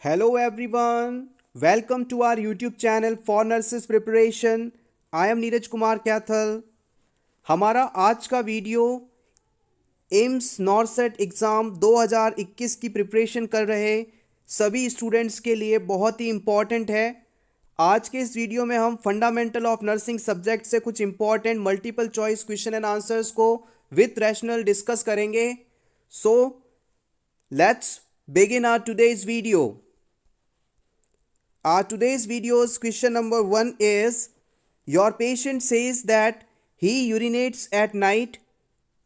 Hello everyone, welcome to our YouTube channel for Nurses Preparation. I am Neeraj Kumar Kaithal. हमारा आज का video AIIMS NORCET exam 2021 की preparation कर रहे सभी स्टूडेंट्स के लिए बहुत ही इम्पॉर्टेंट है. आज के इस वीडियो में हम फंडामेंटल ऑफ नर्सिंग सब्जेक्ट से कुछ important multiple choice question and answers को विथ रैशनल डिस्कस करेंगे. So let's begin our today's video. Our today's video's question number 1 is, your patient says that he urinates at night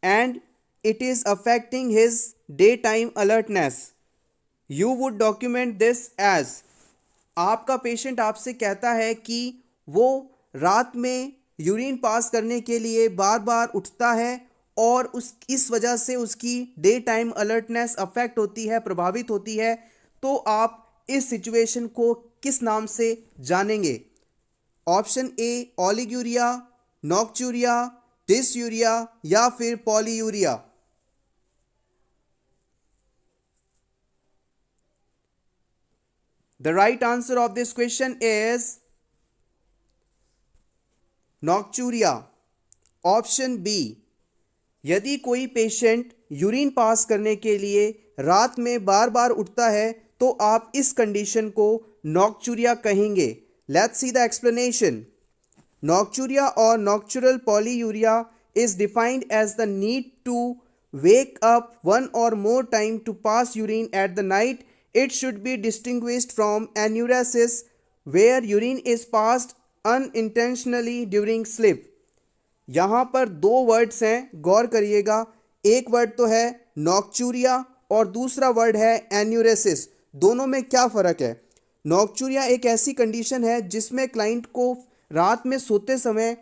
and it is affecting his daytime alertness. You would document this as. आपका patient आपसे कहता है कि वो रात में urine pass करने के लिए बार बार उठता है और इस वजह से उसकी डे टाइम अलर्टनेस अफेक्ट होती है, प्रभावित होती है. तो आप इस सिचुएशन को किस नाम से जानेंगे? ऑप्शन ए ओलिगूरिया, नॉक्चूरिया, डिसयूरिया या फिर polyuria. The right answer of this question is nocturia. Option B. यदि कोई पेशेंट यूरिन पास करने के लिए रात में बार बार उठता है तो आप इस कंडीशन को नॉक्चूरिया कहेंगे. Let's see the explanation. Nocturia और nocturnal polyuria is defined as the need to wake up one or more time to pass urine at the night. It should be distinguished from enuresis where urine is passed unintentionally during sleep. यहाँ पर दो words हैं, गौर करिएगा. एक word तो है नॉक्चूरिया और दूसरा वर्ड है एन्यूरेसिस. दोनों में क्या फ़र्क है? नॉक्चूरिया एक ऐसी कंडीशन है जिसमें क्लाइंट को रात में सोते समय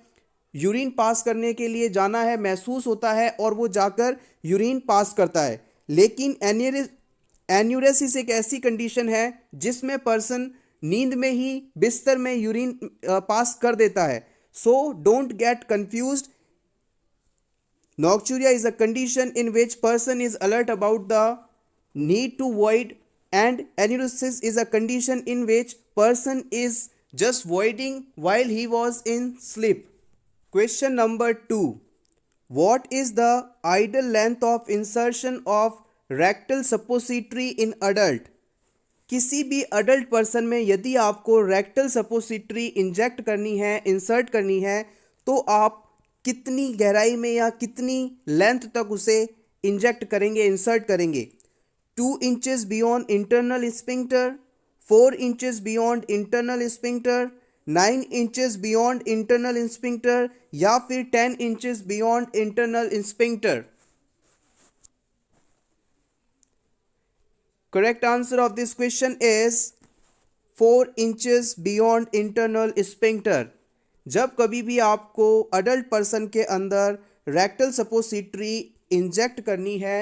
यूरिन पास करने के लिए जाना है, महसूस होता है और वो जाकर यूरिन पास करता है. लेकिन एन्यूरेसिस एक ऐसी कंडीशन है जिसमें पर्सन नींद में ही बिस्तर में यूरिन पास कर देता है. So don't get confused. Nocturia is a condition in which person is alert about the need to void, and enuresis is a condition in which person is just voiding while he was in sleep. Question number 2. What is the ideal length of insertion of rectal suppository in adult? किसी भी adult person में यदि आपको rectal suppository inject करनी है, insert करनी है, तो आप कितनी गहराई में या कितनी लेंथ तक उसे इंजेक्ट करेंगे, इंसर्ट करेंगे? 2 inches beyond internal sphincter, 4 inches beyond internal sphincter, 9 inches beyond internal sphincter या फिर 10 inches beyond internal sphincter? Correct answer of this question is 4 inches beyond internal sphincter. जब कभी भी आपको अडल्ट पर्सन के अंदर रेक्टल सपोसिटरी इंजेक्ट करनी है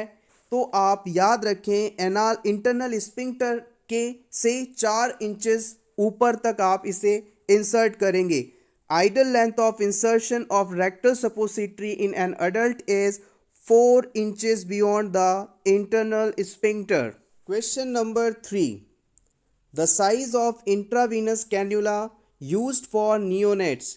तो आप याद रखें एनाल इंटरनल स्फिंक्टर के से 4 इंचेस ऊपर तक आप इसे इंसर्ट करेंगे. Ideal length of insertion of rectal suppository in an adult is 4 inches beyond the internal sphincter. Question number 3. The size of intravenous cannula used for neonates.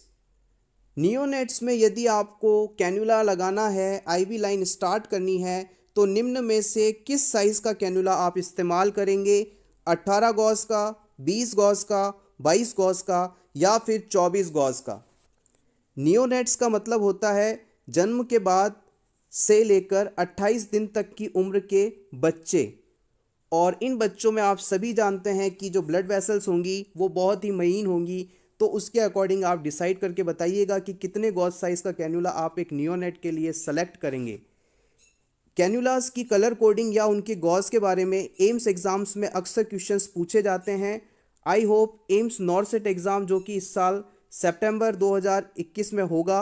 Neonates में यदि आपको कैन्यूला लगाना है, आईवी लाइन स्टार्ट करनी है, तो निम्न में से किस साइज़ का कैन्यूला आप इस्तेमाल करेंगे? 18 गॉस का, 20 गॉस का, 22 गॉस का या फिर 24 गॉस का? नियोनेट्स का मतलब होता है जन्म के बाद से लेकर 28 दिन तक की उम्र के बच्चे. और इन बच्चों में आप सभी जानते हैं कि जो ब्लड वेसल्स होंगी वो बहुत ही महीन होंगी. तो उसके अकॉर्डिंग आप डिसाइड करके बताइएगा कि कितने गॉज साइज़ का कैन्यूला आप एक नियोनेट के लिए सेलेक्ट करेंगे. कैन्यूलास की कलर कोडिंग या उनके गॉज के बारे में एम्स एग्ज़ाम्स में अक्सर क्वेश्चंस पूछे जाते हैं. I hope AIIMS NORCET exam जो कि इस साल सितंबर 2021 में होगा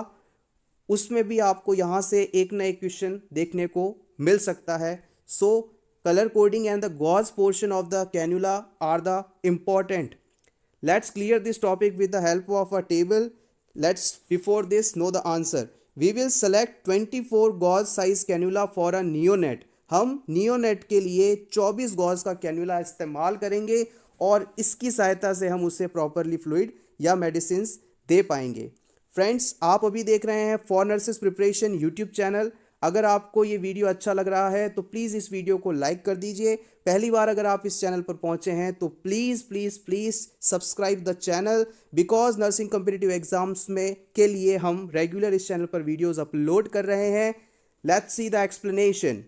उसमें भी आपको यहाँ से एक ना एक क्वेश्चन देखने को मिल सकता है. सो color coding and the gauze portion of the cannula are the important. Let's clear this topic with the help of a table. Let's before this know the answer. We will select 24 gauze size cannula for a neonate. हम neonate के लिए 24 gauge का cannula इस्तेमाल करेंगे और इसकी सहायता से हम उसे प्रॉपरली फ्लूइड या मेडिसिन दे पाएंगे। फ्रेंड्स, आप अभी देख रहे हैं for nurses preparation YouTube channel. अगर आपको ये वीडियो अच्छा लग रहा है तो प्लीज़ इस वीडियो को लाइक कर दीजिए। पहली बार अगर आप इस चैनल पर पहुंचे हैं तो please please please subscribe the channel, because nursing competitive exams में के लिए हम रेगुलर इस चैनल पर वीडियोस अपलोड कर रहे हैं। Let's see the explanation.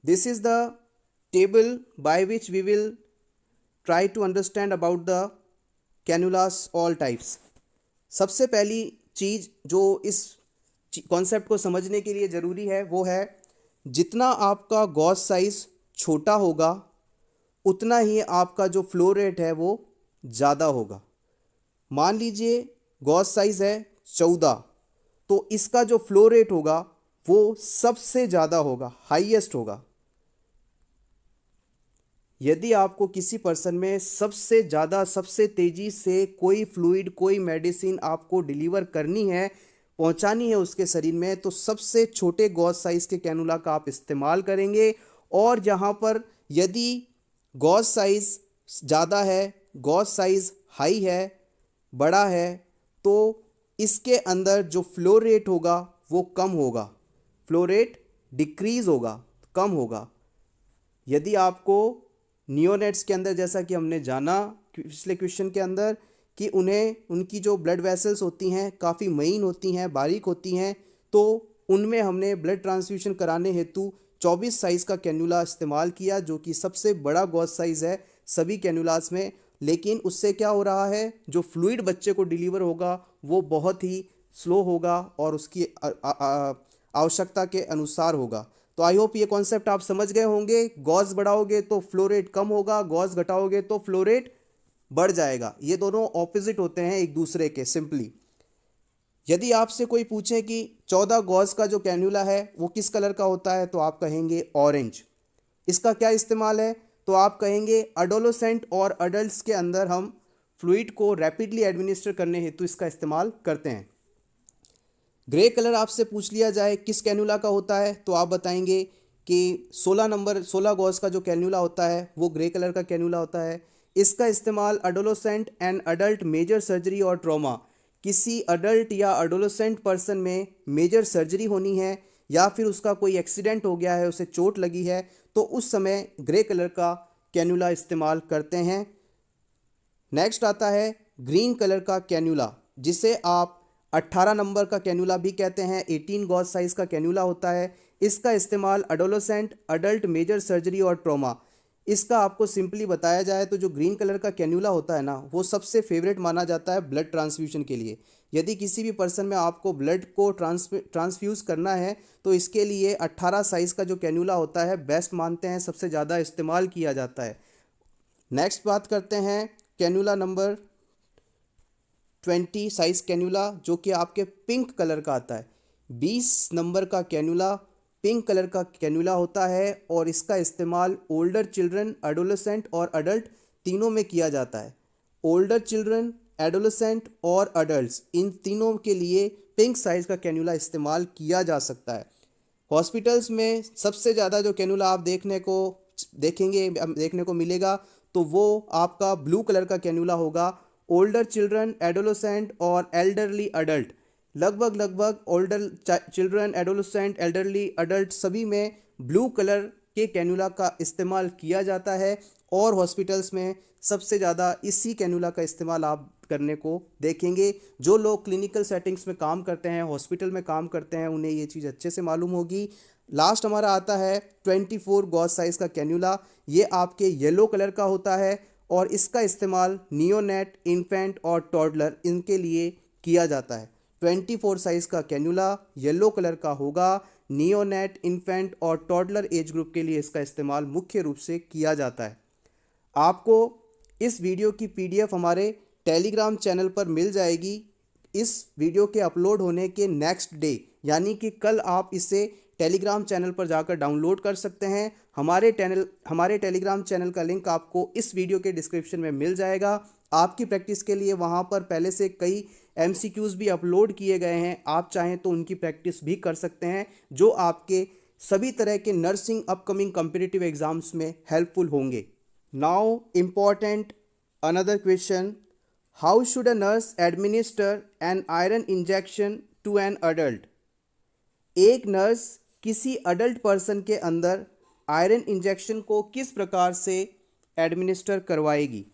This is the table by which we will try to understand about the cannulas all types। सबसे पहली चीज़ जो इस कॉन्सेप्ट को समझने के लिए ज़रूरी है वो है, जितना आपका गॉज साइज़ छोटा होगा उतना ही आपका जो फ्लो रेट है वो ज़्यादा होगा। मान लीजिए गॉज साइज़ है 14, तो इसका जो फ्लो रेट होगा वो सबसे ज़्यादा होगा, हाईएस्ट होगा। यदि आपको किसी पर्सन में सबसे ज़्यादा सबसे तेज़ी से कोई फ्लूइड कोई मेडिसिन आपको डिलीवर करनी है, पहुंचानी है उसके शरीर में, तो सबसे छोटे गॉज साइज़ के कैनुला का आप इस्तेमाल करेंगे। और जहां पर यदि गॉज साइज़ ज़्यादा है, गॉज साइज़ हाई है, बड़ा है, तो इसके अंदर जो फ्लो रेट होगा वो कम होगा, फ्लो रेट डिक्रीज़ होगा, कम होगा। यदि आपको नियोनेट्स के अंदर, जैसा कि हमने जाना पिछले क्वेश्चन के अंदर, कि उनकी जो ब्लड वेसल्स होती हैं काफ़ी महीन होती हैं, बारीक होती हैं, तो उनमें हमने ब्लड ट्रांसफ्यूशन कराने हेतु 24 साइज़ का कैन्यूला इस्तेमाल किया, जो कि सबसे बड़ा गॉज साइज़ है सभी कैन्यूलास में। लेकिन उससे क्या हो रहा है, जो फ्लूइड बच्चे को डिलीवर होगा वो बहुत ही स्लो होगा और उसकी आवश्यकता के अनुसार होगा। तो आई होप ये कॉन्सेप्ट आप समझ गए होंगे। गॉज बढ़ाओगे तो फ्लो रेट कम होगा, गॉज घटाओगे तो फ्लो रेट बढ़ जाएगा। ये दोनों ऑपोजिट होते हैं एक दूसरे के, सिंपली। यदि आपसे कोई पूछे कि 14 गॉज का जो कैन्यूला है वो किस कलर का होता है, तो आप कहेंगे ऑरेंज। इसका क्या इस्तेमाल है, तो आप कहेंगे अडोलोसेंट और अडल्ट के अंदर हम फ्लूइड को रैपिडली एडमिनिस्टर करने हेतु इसका इस्तेमाल करते हैं। ग्रे कलर आपसे पूछ लिया जाए किस कैन्यूला का होता है, तो आप बताएंगे कि 16 गॉज का जो कैन्यूला होता है वो ग्रे कलर का कैन्यूला होता है। इसका इस्तेमाल अडोलोसेंट एंड अडल्ट मेजर सर्जरी और ट्रॉमा, किसी अडल्ट या अडोलोसेंट पर्सन में मेजर सर्जरी होनी है या फिर उसका कोई एक्सीडेंट हो गया है, उसे चोट लगी है, तो उस समय ग्रे कलर का कैन्यूला इस्तेमाल करते हैं। नेक्स्ट आता है ग्रीन कलर का कैन्यूला, जिसे आप 18 नंबर का कैन्यूला भी कहते हैं। 18 गॉज साइज़ का कैन्यूला होता है। इसका इस्तेमाल अडोलोसेंट, अडल्ट मेजर सर्जरी और ट्रॉमा। इसका आपको सिंपली बताया जाए तो जो ग्रीन कलर का कैन्यूला होता है ना, वो सबसे फेवरेट माना जाता है ब्लड ट्रांसफ्यूशन के लिए। यदि किसी भी पर्सन में आपको ब्लड को ट्रांसफ्यूज़ करना है तो इसके लिए 18 साइज़ का जो कैन्यूला होता है बेस्ट मानते हैं, सबसे ज़्यादा इस्तेमाल किया जाता है। नेक्स्ट बात करते हैं कैन्यूला नंबर 20 साइज़ कैन्यूला, जो कि आपके पिंक कलर का आता है। 20 नंबर का कैन्यूला पिंक कलर का कैन्यूला होता है और इसका इस्तेमाल ओल्डर चिल्ड्रन, एडोलेसेंट और अडल्ट तीनों में किया जाता है। ओल्डर चिल्ड्रन, एडोलेसेंट और अडल्ट्स, इन तीनों के लिए पिंक साइज़ का कैन्यूला इस्तेमाल किया जा सकता है। हॉस्पिटल्स में सबसे ज़्यादा जो कैन्यूला आप देखने को मिलेगा तो वो आपका ब्लू कलर का कैन्यूला होगा। ओल्डर चिल्ड्रन, एडोलेसेंट और एल्डरली अडल्ट, लगभग older children, adolescent, elderly adult सभी में ब्लू कलर के कैन्यूला का इस्तेमाल किया जाता है। और हॉस्पिटल्स में सबसे ज़्यादा इसी कैन्यूला का इस्तेमाल आप करने को देखेंगे। जो लोग क्लिनिकल सेटिंग्स में काम करते हैं, हॉस्पिटल में काम करते हैं, उन्हें ये चीज़ अच्छे से मालूम होगी। लास्ट हमारा आता है 24 गॉज साइज़ का कैन्यूला। ये आपके येलो कलर का होता है और इसका इस्तेमाल नियोनेट, इन्फेंट और टॉडलर, इनके लिए किया जाता है। 24 साइज़ का कैन्यूला येलो कलर का होगा। नियोनेट, इन्फेंट और टॉडलर एज ग्रुप के लिए इसका इस्तेमाल मुख्य रूप से किया जाता है। आपको इस वीडियो की PDF हमारे टेलीग्राम चैनल पर मिल जाएगी इस वीडियो के अपलोड होने के नेक्स्ट डे, यानी कि कल आप इसे टेलीग्राम चैनल पर जाकर डाउनलोड कर सकते हैं। हमारे टेलीग्राम चैनल का लिंक आपको इस वीडियो के डिस्क्रिप्शन में मिल जाएगा। आपकी प्रैक्टिस के लिए वहां पर पहले से कई MCQs भी अपलोड किए गए हैं, आप चाहें तो उनकी प्रैक्टिस भी कर सकते हैं, जो आपके सभी तरह के नर्सिंग अपकमिंग कॉम्पिटिटिव एग्जाम्स में हेल्पफुल होंगे। Now important another question, how should a nurse administer an iron injection to an adult? एक नर्स किसी अडल्ट पर्सन के अंदर आयरन इंजेक्शन को किस प्रकार से एडमिनिस्टर करवाएगी?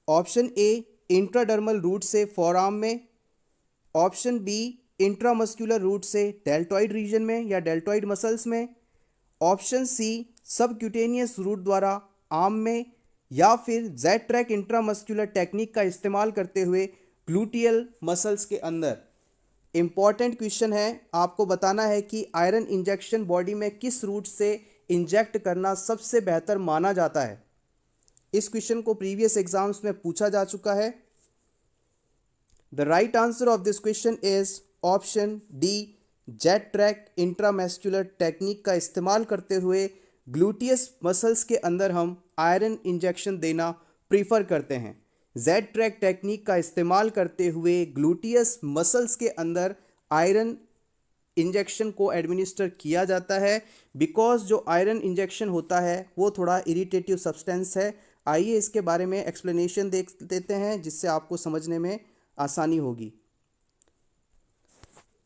ऑप्शन ए, इंट्राडर्मल रूट से फोरआर्म में, ऑप्शन बी, इंट्रामस्कुलर रूट से डेल्टॉइड रीजन में या डेल्टॉइड मसल्स में, ऑप्शन सी, सबक्यूटेनियस रूट द्वारा आर्म में, या फिर जेड ट्रैक इंट्रामस्कुलर टेक्निक का इस्तेमाल करते हुए ग्लूटियल मसल्स के अंदर। इम्पॉर्टेंट क्वेश्चन है, आपको बताना है कि आयरन इंजेक्शन बॉडी में किस रूट से इंजेक्ट करना सबसे बेहतर माना जाता है। इस क्वेश्चन को प्रीवियस एग्जाम्स में पूछा जा चुका है। The right answer of this question is option D, Z track intramuscular technique का इस्तेमाल करते हुए ग्लूटियस मसल्स के अंदर हम आयरन इंजेक्शन देना प्रीफर करते हैं। जेड ट्रैक टेक्निक का इस्तेमाल करते हुए ग्लूटियस मसल्स के अंदर आयरन इंजेक्शन को एडमिनिस्टर किया जाता है, बिकॉज जो आयरन इंजेक्शन होता है वो थोड़ा इरिटेटिव सब्सटेंस है। आइए इसके बारे में एक्सप्लेनेशन देख देते हैं, जिससे आपको समझने में आसानी होगी।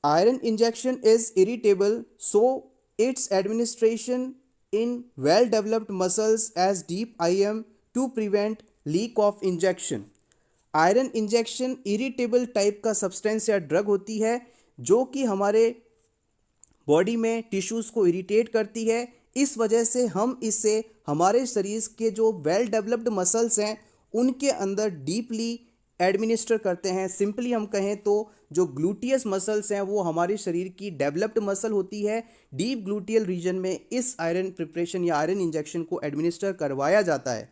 Iron injection is irritable, so it's administration in well developed muscles as deep IM to prevent leak of injection। Iron injection irritable type का सब्सटेंस या ड्रग होती है जो कि हमारे बॉडी में टिश्यूज़ को इरिटेट करती है। इस वजह से हम इसे हमारे शरीर के जो वेल डेवलप्ड मसल्स हैं उनके अंदर डीपली एडमिनिस्टर करते हैं। सिंपली हम कहें तो जो ग्लूटियस मसल्स हैं वो हमारे शरीर की डेवलप्ड मसल होती है। डीप ग्लूटियल रीजन में इस आयरन प्रिपरेशन या आयरन इंजेक्शन को एडमिनिस्टर करवाया जाता है।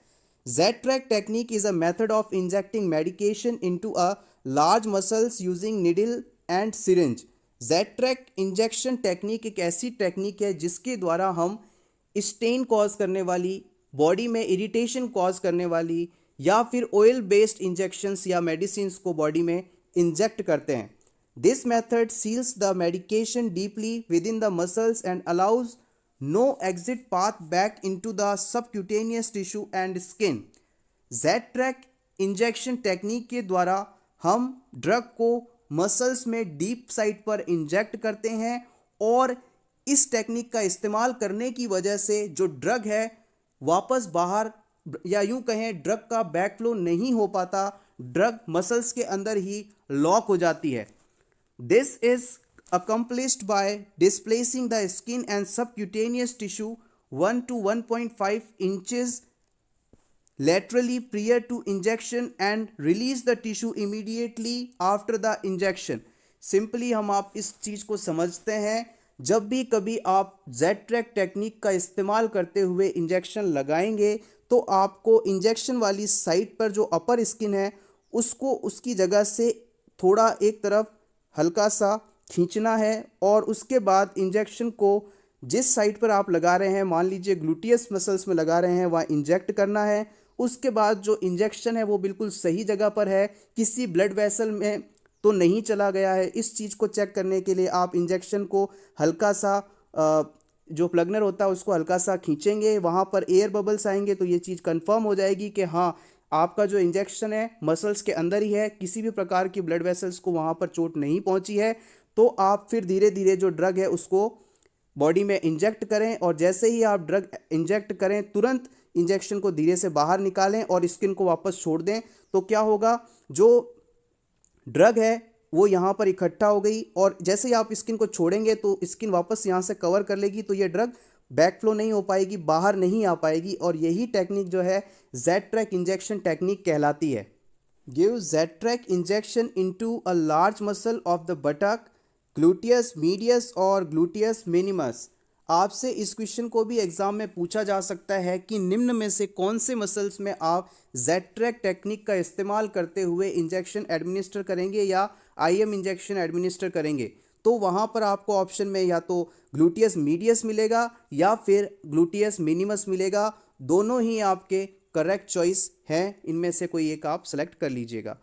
Z track technique is a method of injecting medication into a large muscles using needle and syringe. Z track injection technique एक ऐसी टेक्निक है जिसके द्वारा हम स्टेन कॉज करने वाली, बॉडी में इरिटेशन कॉज करने वाली या फिर ऑयल बेस्ड इंजेक्शंस या मेडिसिन को बॉडी में इंजेक्ट करते हैं। This method seals the medication deeply within the muscles and allows no exit path back into the subcutaneous tissue and skin. Z track injection technique के द्वारा हम drug को muscles में deep side पर inject करते हैं और इस टेक्निक का इस्तेमाल करने की वजह से जो ड्रग है वापस बाहर, या यूं कहें ड्रग का बैकफ्लो नहीं हो पाता, ड्रग मसल्स के अंदर ही लॉक हो जाती है। This is accomplished by displacing the skin and subcutaneous tissue 1 to 1.5 inches laterally prior to injection and release the tissue immediately after the injection। Simply हम आप इस चीज़ को समझते हैं, जब भी कभी आप जेड ट्रैक टेक्निक का इस्तेमाल करते हुए इंजेक्शन लगाएंगे तो आपको इंजेक्शन वाली साइड पर जो अपर स्किन है उसको उसकी जगह से थोड़ा एक तरफ हल्का सा खींचना है और उसके बाद इंजेक्शन को जिस साइड पर आप लगा रहे हैं, मान लीजिए ग्लूटियस मसल्स में लगा रहे हैं, वहाँ इंजेक्ट करना है। उसके बाद जो इंजेक्शन है वो बिल्कुल सही जगह पर है, किसी ब्लड वेसल में तो नहीं चला गया है। इस चीज़ को चेक करने के लिए आप इंजेक्शन को हल्का सा जो प्लगनर होता है उसको हल्का सा खींचेंगे, वहाँ पर एयर बबल्स आएंगे तो ये चीज़ कंफर्म हो जाएगी कि हाँ आपका जो इंजेक्शन है मसल्स के अंदर ही है, किसी भी प्रकार की ब्लड वेसल्स को वहाँ पर चोट नहीं पहुँची है। तो आप फिर धीरे धीरे जो ड्रग है उसको बॉडी में इंजेक्ट करें और जैसे ही आप ड्रग इंजेक्ट करें तुरंत इंजेक्शन को धीरे से बाहर निकालें और स्किन को वापस छोड़ दें। तो क्या होगा, जो ड्रग है वो यहाँ पर इकट्ठा हो गई और जैसे ही आप स्किन को छोड़ेंगे तो स्किन वापस यहाँ से कवर कर लेगी, तो ये ड्रग बैकफ्लो नहीं हो पाएगी, बाहर नहीं आ पाएगी। और यही टेक्निक जो है जेड ट्रैक इंजेक्शन टेक्निक कहलाती है। Give Z track injection into a large muscle of the बटक, gluteus medius और ग्लूटियस मिनिमस। आपसे इस क्वेश्चन को भी एग्जाम में पूछा जा सकता है कि निम्न में से कौन से मसल्स में आप जेड ट्रैक टेक्निक का इस्तेमाल करते हुए इंजेक्शन एडमिनिस्टर करेंगे या आईएम इंजेक्शन एडमिनिस्टर करेंगे। तो वहाँ पर आपको ऑप्शन में या तो ग्लूटियस मीडियस मिलेगा या फिर ग्लूटियस मिनिमस मिलेगा। दोनों ही आपके करेक्ट चॉइस हैं, इनमें से कोई एक आप सेलेक्ट कर लीजिएगा।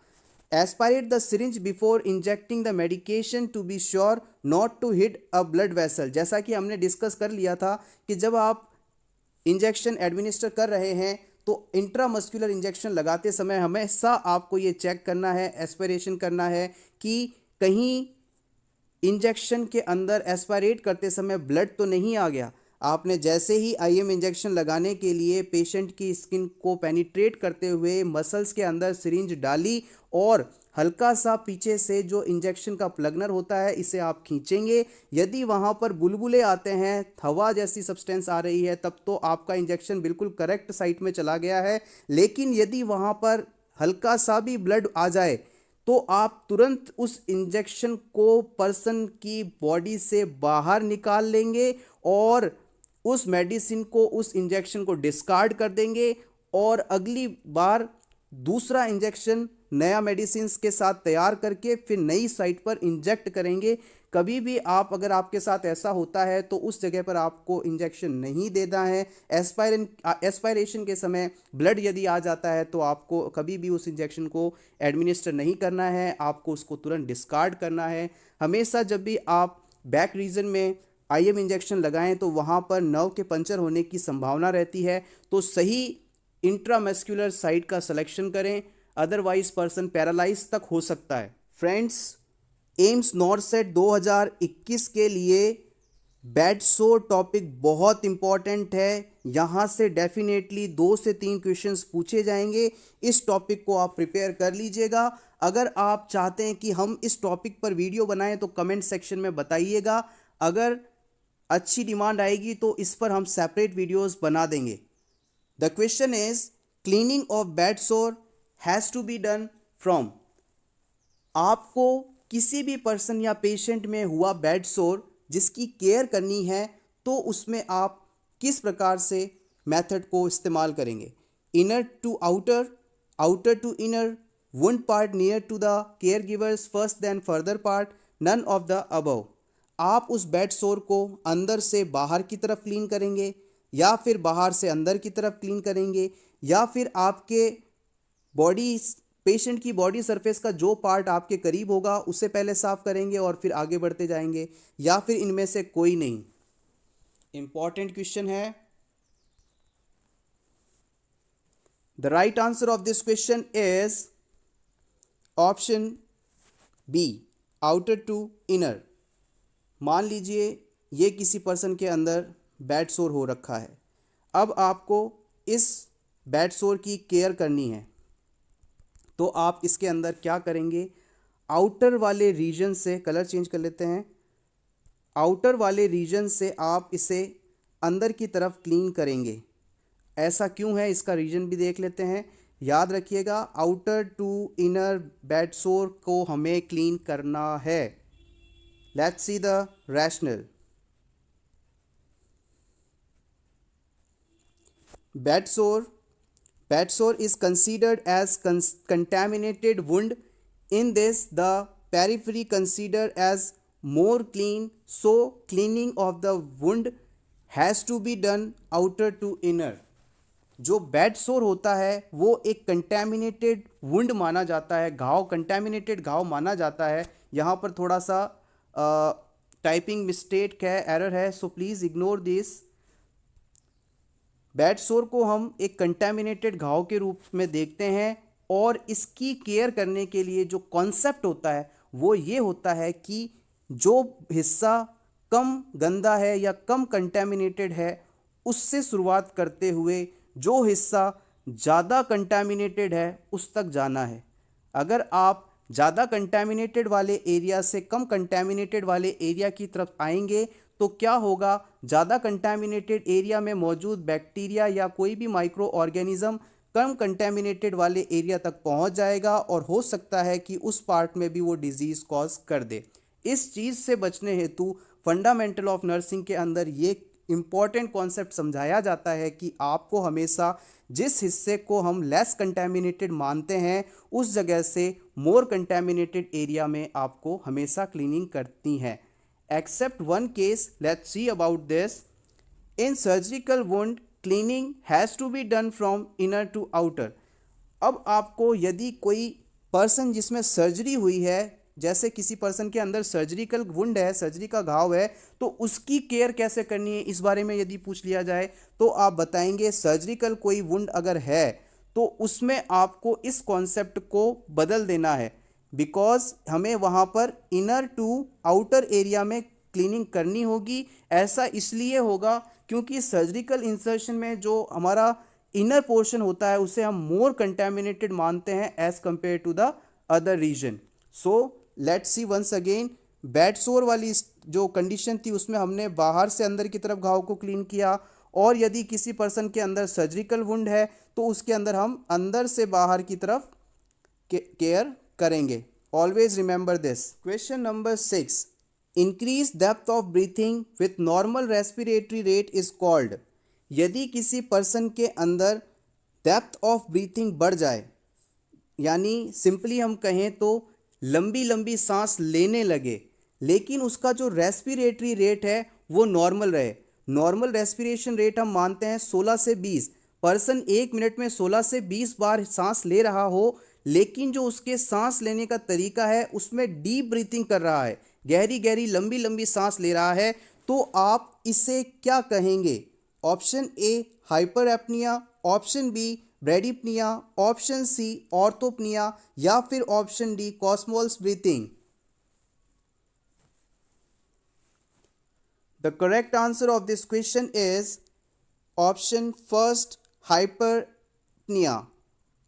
Aspirate the syringe before injecting the medication to be sure not to hit a blood vessel. जैसा कि हमने डिस्कस कर लिया था कि जब आप इंजेक्शन एडमिनिस्टर कर रहे हैं तो इंट्रामस्कुलर इंजेक्शन लगाते समय हमेशा आपको ये चेक करना है, एस्पिरेशन करना है कि कहीं इंजेक्शन के अंदर एस्पायरेट करते समय ब्लड तो नहीं आ गया। आपने जैसे ही आईएम इंजेक्शन लगाने के लिए पेशेंट की स्किन को पेनिट्रेट करते हुए मसल्स के अंदर सिरिंज डाली और हल्का सा पीछे से जो इंजेक्शन का प्लगनर होता है इसे आप खींचेंगे। यदि वहाँ पर बुलबुले आते हैं, हवा जैसी सब्सटेंस आ रही है, तब तो आपका इंजेक्शन बिल्कुल करेक्ट साइट में चला गया है। लेकिन यदि वहाँ पर हल्का सा भी ब्लड आ जाए तो आप तुरंत उस इंजेक्शन को पर्सन की बॉडी से बाहर निकाल लेंगे और उस मेडिसिन को, उस इंजेक्शन को डिस्कार्ड कर देंगे और अगली बार दूसरा इंजेक्शन नया मेडिसिन के साथ तैयार करके फिर नई साइट पर इंजेक्ट करेंगे। कभी भी आप, अगर आपके साथ ऐसा होता है तो उस जगह पर आपको इंजेक्शन नहीं देना है। एस्पायरेशन के समय ब्लड यदि आ जाता है तो आपको कभी भी उस इंजेक्शन को एडमिनिस्टर नहीं करना है, आपको उसको तुरंत डिस्कार्ड करना है। हमेशा जब भी आप बैक रीजन में आईएम इंजेक्शन लगाएं तो वहाँ पर नर्व के पंचर होने की संभावना रहती है, तो सही इंट्रामस्कुलर साइट का सिलेक्शन करें, अदरवाइज पर्सन पैरालाइज तक हो सकता है। फ्रेंड्स, एम्स नॉरसेट 2021 के लिए बेडसोर टॉपिक बहुत इंपॉर्टेंट है। यहाँ से डेफिनेटली 2 से 3 क्वेश्चंस पूछे जाएंगे। इस टॉपिक को आप प्रिपेयर कर लीजिएगा। अगर आप चाहते हैं कि हम इस टॉपिक पर वीडियो बनाएं तो कमेंट सेक्शन में बताइएगा। अगर अच्छी डिमांड आएगी तो इस पर हम सेपरेट वीडियोस बना देंगे। The question is cleaning of bedsore has to be done from. आपको किसी भी पर्सन या पेशेंट में हुआ बेडसोर जिसकी केयर करनी है तो उसमें आप किस प्रकार से मेथड को इस्तेमाल करेंगे। Inner to outer, outer to inner, wound part near to the care givers first then further part, none of the above. आप उस बेडसोर को अंदर से बाहर की तरफ क्लीन करेंगे या फिर बाहर से अंदर की तरफ क्लीन करेंगे या फिर आपके बॉडी, पेशेंट की बॉडी सरफेस का जो पार्ट आपके करीब होगा उसे पहले साफ करेंगे और फिर आगे बढ़ते जाएंगे, या फिर इनमें से कोई नहीं। इंपॉर्टेंट क्वेश्चन है। The right answer of this question is option B, outer to inner. मान लीजिए ये किसी पर्सन के अंदर बेडसोर हो रखा है। अब आपको इस बेडसोर की केयर करनी है तो आप इसके अंदर क्या करेंगे, आउटर वाले रीजन से, कलर चेंज कर लेते हैं, आउटर वाले रीजन से आप इसे अंदर की तरफ क्लीन करेंगे। ऐसा क्यों है इसका रीजन भी देख लेते हैं। याद रखिएगा, आउटर टू इनर बेडसोर को हमें क्लीन करना है। Let's see the rational. Bedsore is considered as contaminated wound. In this, the periphery considered as more clean, so cleaning of the wound has to be done outer to inner. जो bedsore होता है वो एक contaminated wound माना जाता है, घाव, contaminated घाव माना जाता है। यहाँ पर थोड़ा सा टाइपिंग मिस्टेक है, एरर है, so please ignore this. Bedsore को हम एक कंटेमिनेटेड घाव के रूप में देखते हैं और इसकी केयर करने के लिए जो कॉन्सेप्ट होता है वो ये होता है कि जो हिस्सा कम गंदा है या कम कंटेमिनेटेड है उससे शुरुआत करते हुए जो हिस्सा ज़्यादा कंटेमिनेटेड है उस तक जाना है। अगर आप ज़्यादा कंटेमिनेटेड वाले एरिया से कम कंटेमिनेटेड वाले एरिया की तरफ आएंगे तो क्या होगा, ज़्यादा कंटेमिनेटेड एरिया में मौजूद बैक्टीरिया या कोई भी माइक्रो ऑर्गेनिज्म कम कंटेमिनेटेड वाले एरिया तक पहुंच जाएगा और हो सकता है कि उस पार्ट में भी वो डिजीज़ कॉज कर दे। इस चीज़ से बचने हेतु फंडामेंटल ऑफ नर्सिंग के अंदर ये इम्पॉर्टेंट कॉन्सेप्ट समझाया जाता है कि आपको हमेशा जिस हिस्से को हम लेस कंटेमिनेटेड मानते हैं उस जगह से मोर कंटेमिनेटेड एरिया में आपको हमेशा क्लीनिंग करती है। Except one case, let's see about this. In surgical wound, cleaning has to be done from inner to outer. अब आपको यदि कोई पर्सन जिसमें सर्जरी हुई है, जैसे किसी पर्सन के अंदर सर्जिकल वुंड है, सर्जरी का घाव है, तो उसकी केयर कैसे करनी है इस बारे में यदि पूछ लिया जाए तो आप बताएंगे सर्जिकल कोई वुंड अगर है तो उसमें आपको इस कॉन्सेप्ट को बदल देना है, बिकॉज हमें वहाँ पर इनर टू आउटर एरिया में क्लीनिंग करनी होगी। ऐसा इसलिए होगा क्योंकि सर्जिकल इंसर्शन में जो हमारा इनर पोर्शन होता है उसे हम मोर कंटेमिनेटेड मानते हैं as compare to the other region. So let's see once again, bedsore वाली जो कंडीशन थी उसमें हमने बाहर से अंदर की तरफ घाव को क्लीन किया, और यदि किसी पर्सन के अंदर सर्जिकल वुंड है तो उसके अंदर हम अंदर से बाहर की तरफ केयर करेंगे। Always remember this. Question number 6, increase depth of breathing with normal respiratory rate is called. यदि किसी पर्सन के अंदर डेप्थ ऑफ ब्रीथिंग बढ़ जाए, यानी सिंपली हम कहें तो लंबी लंबी सांस लेने लगे, लेकिन उसका जो रेस्पिरेटरी रेट है वो नॉर्मल रहे। नॉर्मल रेस्पिरेशन रेट हम मानते हैं 16 से 20। पर्सन 1 मिनट में 16 से 20 बार सांस ले रहा हो, लेकिन जो उसके सांस लेने का तरीका है उसमें डीप ब्रीथिंग कर रहा है, गहरी गहरी लंबी लंबी सांस ले रहा है, तो आप इसे क्या कहेंगे? Option A hyperpnoea, option B bradypnoea, option C orthopnoea, या फिर option D Kussmaul's breathing. The correct answer of this question is option first hyperpnoea.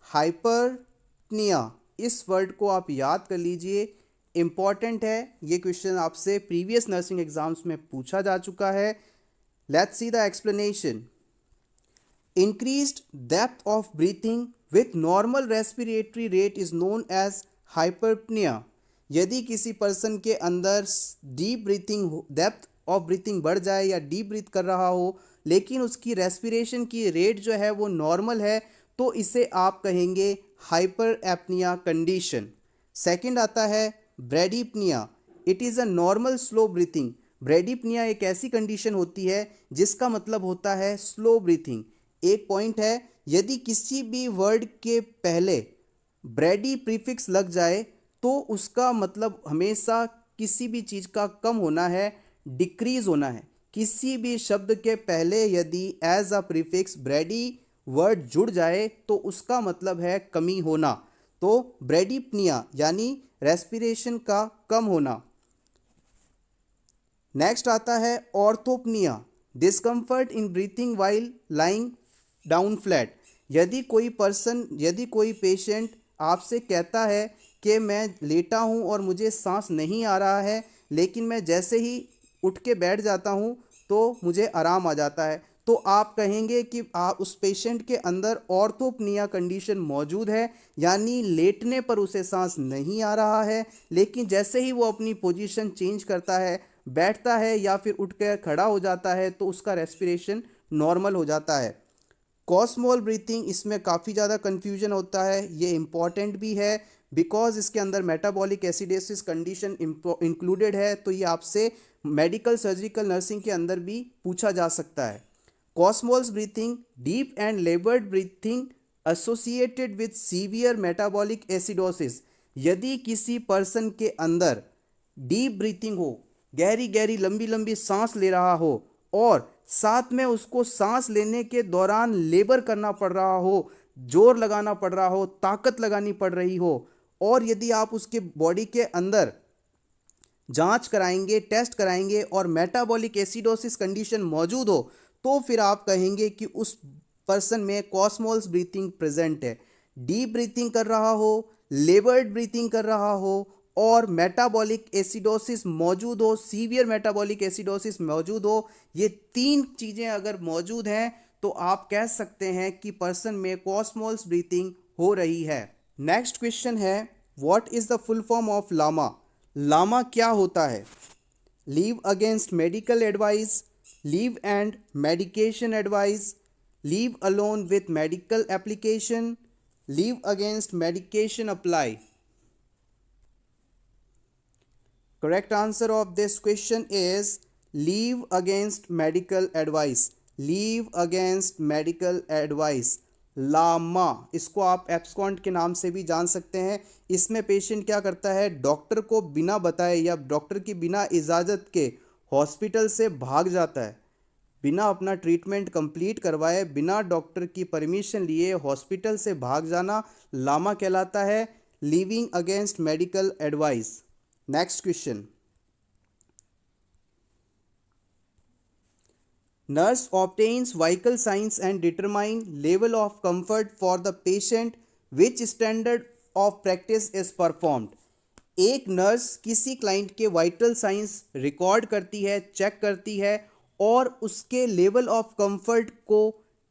Hyperpnoea, इस वर्ड को आप याद कर लीजिए, इंपॉर्टेंट है। ये क्वेश्चन आपसे प्रीवियस नर्सिंग एग्जाम्स में पूछा जा चुका है। Let's see the explanation. Increased depth of breathing with normal respiratory rate is known as hyperpnea। यदि किसी पर्सन के अंदर deep breathing, depth of breathing बढ़ जाए या डीप ब्रीथ कर रहा हो, लेकिन उसकी रेस्पिरेशन की रेट जो है वो नॉर्मल है, तो इसे आप कहेंगे हाइपर एप्निया कंडीशन। सेकेंड आता है bradypnoea. It is a normal slow breathing. Bradypnoea एक ऐसी कंडीशन होती है जिसका मतलब होता है स्लो ब्रीथिंग। एक पॉइंट है, यदि किसी भी वर्ड के पहले ब्रेडी प्रीफिक्स लग जाए तो उसका मतलब हमेशा किसी भी चीज़ का कम होना है, डिक्रीज होना है। किसी भी शब्द के पहले यदि as a prefix brady word जुड़ जाए तो उसका मतलब है कमी होना। तो ब्रेडिप्निया यानी रेस्पिरेशन का कम होना। नेक्स्ट आता है orthopnoea, discomfort in breathing while lying down flat. यदि कोई पेशेंट आपसे कहता है कि मैं लेटा हूं और मुझे सांस नहीं आ रहा है, लेकिन मैं जैसे ही उठ के बैठ जाता हूं तो मुझे आराम आ जाता है, तो आप कहेंगे कि आप उस पेशेंट के अंदर ऑर्थोप्निया कंडीशन मौजूद है, यानी लेटने पर उसे सांस नहीं आ रहा है, लेकिन जैसे ही वो अपनी पोजीशन चेंज करता है, बैठता है या फिर उठ कर खड़ा हो जाता है, तो उसका रेस्पिरेशन नॉर्मल हो जाता है। कॉस्मोल ब्रीथिंग, इसमें काफ़ी ज़्यादा कन्फ्यूजन होता है। ये इम्पॉर्टेंट भी है बिकॉज इसके अंदर मेटाबॉलिक एसिडोसिस कंडीशन इंक्लूडेड है, तो ये आपसे मेडिकल सर्जिकल नर्सिंग के अंदर भी पूछा जा सकता है। Kussmaul's breathing, deep and laboured breathing associated with severe metabolic acidosis. यदि किसी पर्सन के अंदर डीप ब्रीथिंग हो, गहरी गहरी लंबी लंबी सांस ले रहा हो, और साथ में उसको सांस लेने के दौरान लेबर करना पड़ रहा हो, जोर लगाना पड़ रहा हो, ताकत लगानी पड़ रही हो, और यदि आप उसके बॉडी के अंदर जांच कराएंगे, टेस्ट कराएंगे और मेटाबॉलिक एसिडोसिस कंडीशन मौजूद हो, तो फिर आप कहेंगे कि उस पर्सन में कॉस्मोल्स ब्रीथिंग प्रेजेंट है। डीप ब्रीथिंग कर रहा हो, लेबर्ड ब्रीथिंग कर रहा हो और मेटाबॉलिक एसिडोसिस मौजूद हो, सीवियर मेटाबॉलिक एसिडोसिस मौजूद हो, ये तीन चीज़ें अगर मौजूद हैं तो आप कह सकते हैं कि पर्सन में कॉस्मोल्स ब्रीथिंग हो रही है। नेक्स्ट क्वेश्चन है, what is the full form of LAMA? LAMA क्या होता है? Leave against medical advice, leave and medication advice, leave alone with medical application, leave against medication apply. Correct answer of this question is leave against medical advice. Leave against medical advice. LAMA, इसको आप abscond के नाम से भी जान सकते हैं। इसमें पेशेंट क्या करता है, डॉक्टर को बिना बताए या डॉक्टर की बिना इजाज़त के हॉस्पिटल से भाग जाता है, बिना अपना ट्रीटमेंट कंप्लीट करवाए, बिना डॉक्टर की परमिशन लिए हॉस्पिटल से भाग जाना लामा कहलाता है, leaving against medical advice. Next question, nurse obtains vital signs and determine level of comfort for the patient, which standard of practice is performed। एक नर्स किसी क्लाइंट के वाइटल साइंस रिकॉर्ड करती है, चेक करती है और उसके लेवल ऑफ कंफर्ट को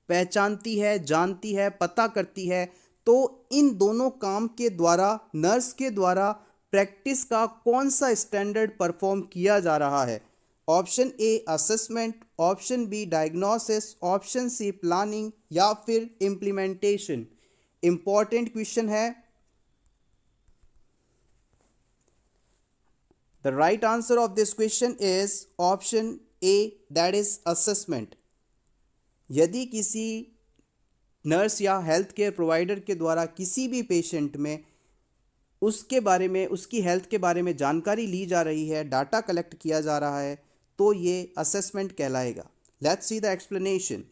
पहचानती है, जानती है, पता करती है। तो इन दोनों काम के द्वारा नर्स के द्वारा प्रैक्टिस का कौन सा स्टैंडर्ड परफॉर्म किया जा रहा है। Option A assessment, option B diagnosis, option C planning या फिर इम्प्लीमेंटेशन। इंपॉर्टेंट क्वेश्चन है। The right answer of this question is option A, that is assessment. यदि किसी नर्स या हेल्थ केयर प्रोवाइडर के द्वारा किसी भी पेशेंट में उसके बारे में, उसकी हेल्थ के बारे में जानकारी ली जा रही है, डाटा कलेक्ट किया जा रहा है, तो ये असेसमेंट कहलाएगा। Let's see the explanation.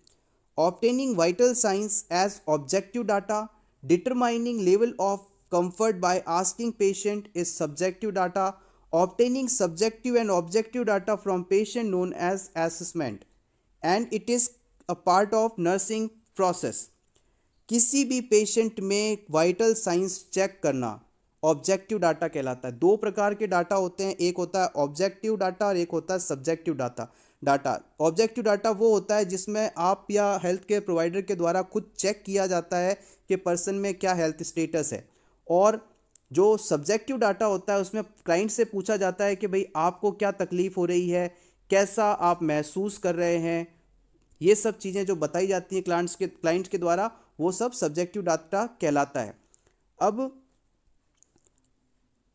Obtaining vital signs as objective data, determining level of comfort by asking patient is subjective data, obtaining subjective and objective data from patient known as assessment, and it is a part of nursing process. किसी भी patient में vital signs check करना objective data कहलाता है। दो प्रकार के data होते हैं, एक होता है ऑब्जेक्टिव डाटा और एक होता है सब्जेक्टिव डाटा। ऑब्जेक्टिव डाटा वो होता है जिसमें आप या हेल्थ केयर प्रोवाइडर के द्वारा खुद चेक किया जाता है कि पर्सन में क्या हेल्थ स्टेटस है, और जो सब्जेक्टिव डाटा होता है उसमें क्लाइंट से पूछा जाता है कि भाई आपको क्या तकलीफ हो रही है, कैसा आप महसूस कर रहे हैं, ये सब चीज़ें जो बताई जाती हैं क्लाइंट्स के द्वारा, वो सब सब्जेक्टिव डाटा कहलाता है। अब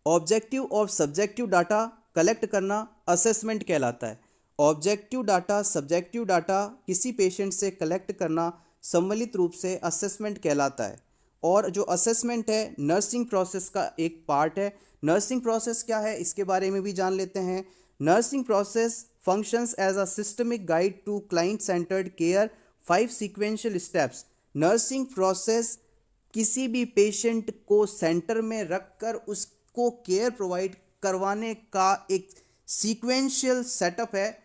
ऑब्जेक्टिव और सब्जेक्टिव डाटा कलेक्ट करना असेसमेंट कहलाता है। ऑब्जेक्टिव डाटा, सब्जेक्टिव डाटा किसी पेशेंट से कलेक्ट करना सम्मिलित रूप से असेसमेंट कहलाता है। और जो असेसमेंट है नर्सिंग प्रोसेस का एक पार्ट है। नर्सिंग प्रोसेस क्या है इसके बारे में भी जान लेते हैं। Nursing process functions as a systemic guide to client centred care, 5 sequential steps. Nursing process किसी भी पेशेंट को सेंटर में रखकर उसको केयर प्रोवाइड करवाने का एक सीक्वेंशियल सेटअप है।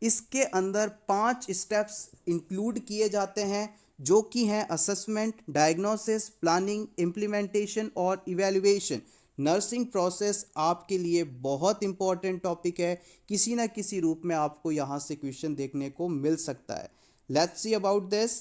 इसके अंदर 5 स्टेप्स इंक्लूड किए जाते हैं जो कि हैं असेसमेंट, डायग्नोसिस, प्लानिंग, इम्प्लीमेंटेशन और इवैल्यूएशन। नर्सिंग प्रोसेस आपके लिए बहुत इंपॉर्टेंट टॉपिक है, किसी ना किसी रूप में आपको यहाँ से क्वेश्चन देखने को मिल सकता है। Let's see about this.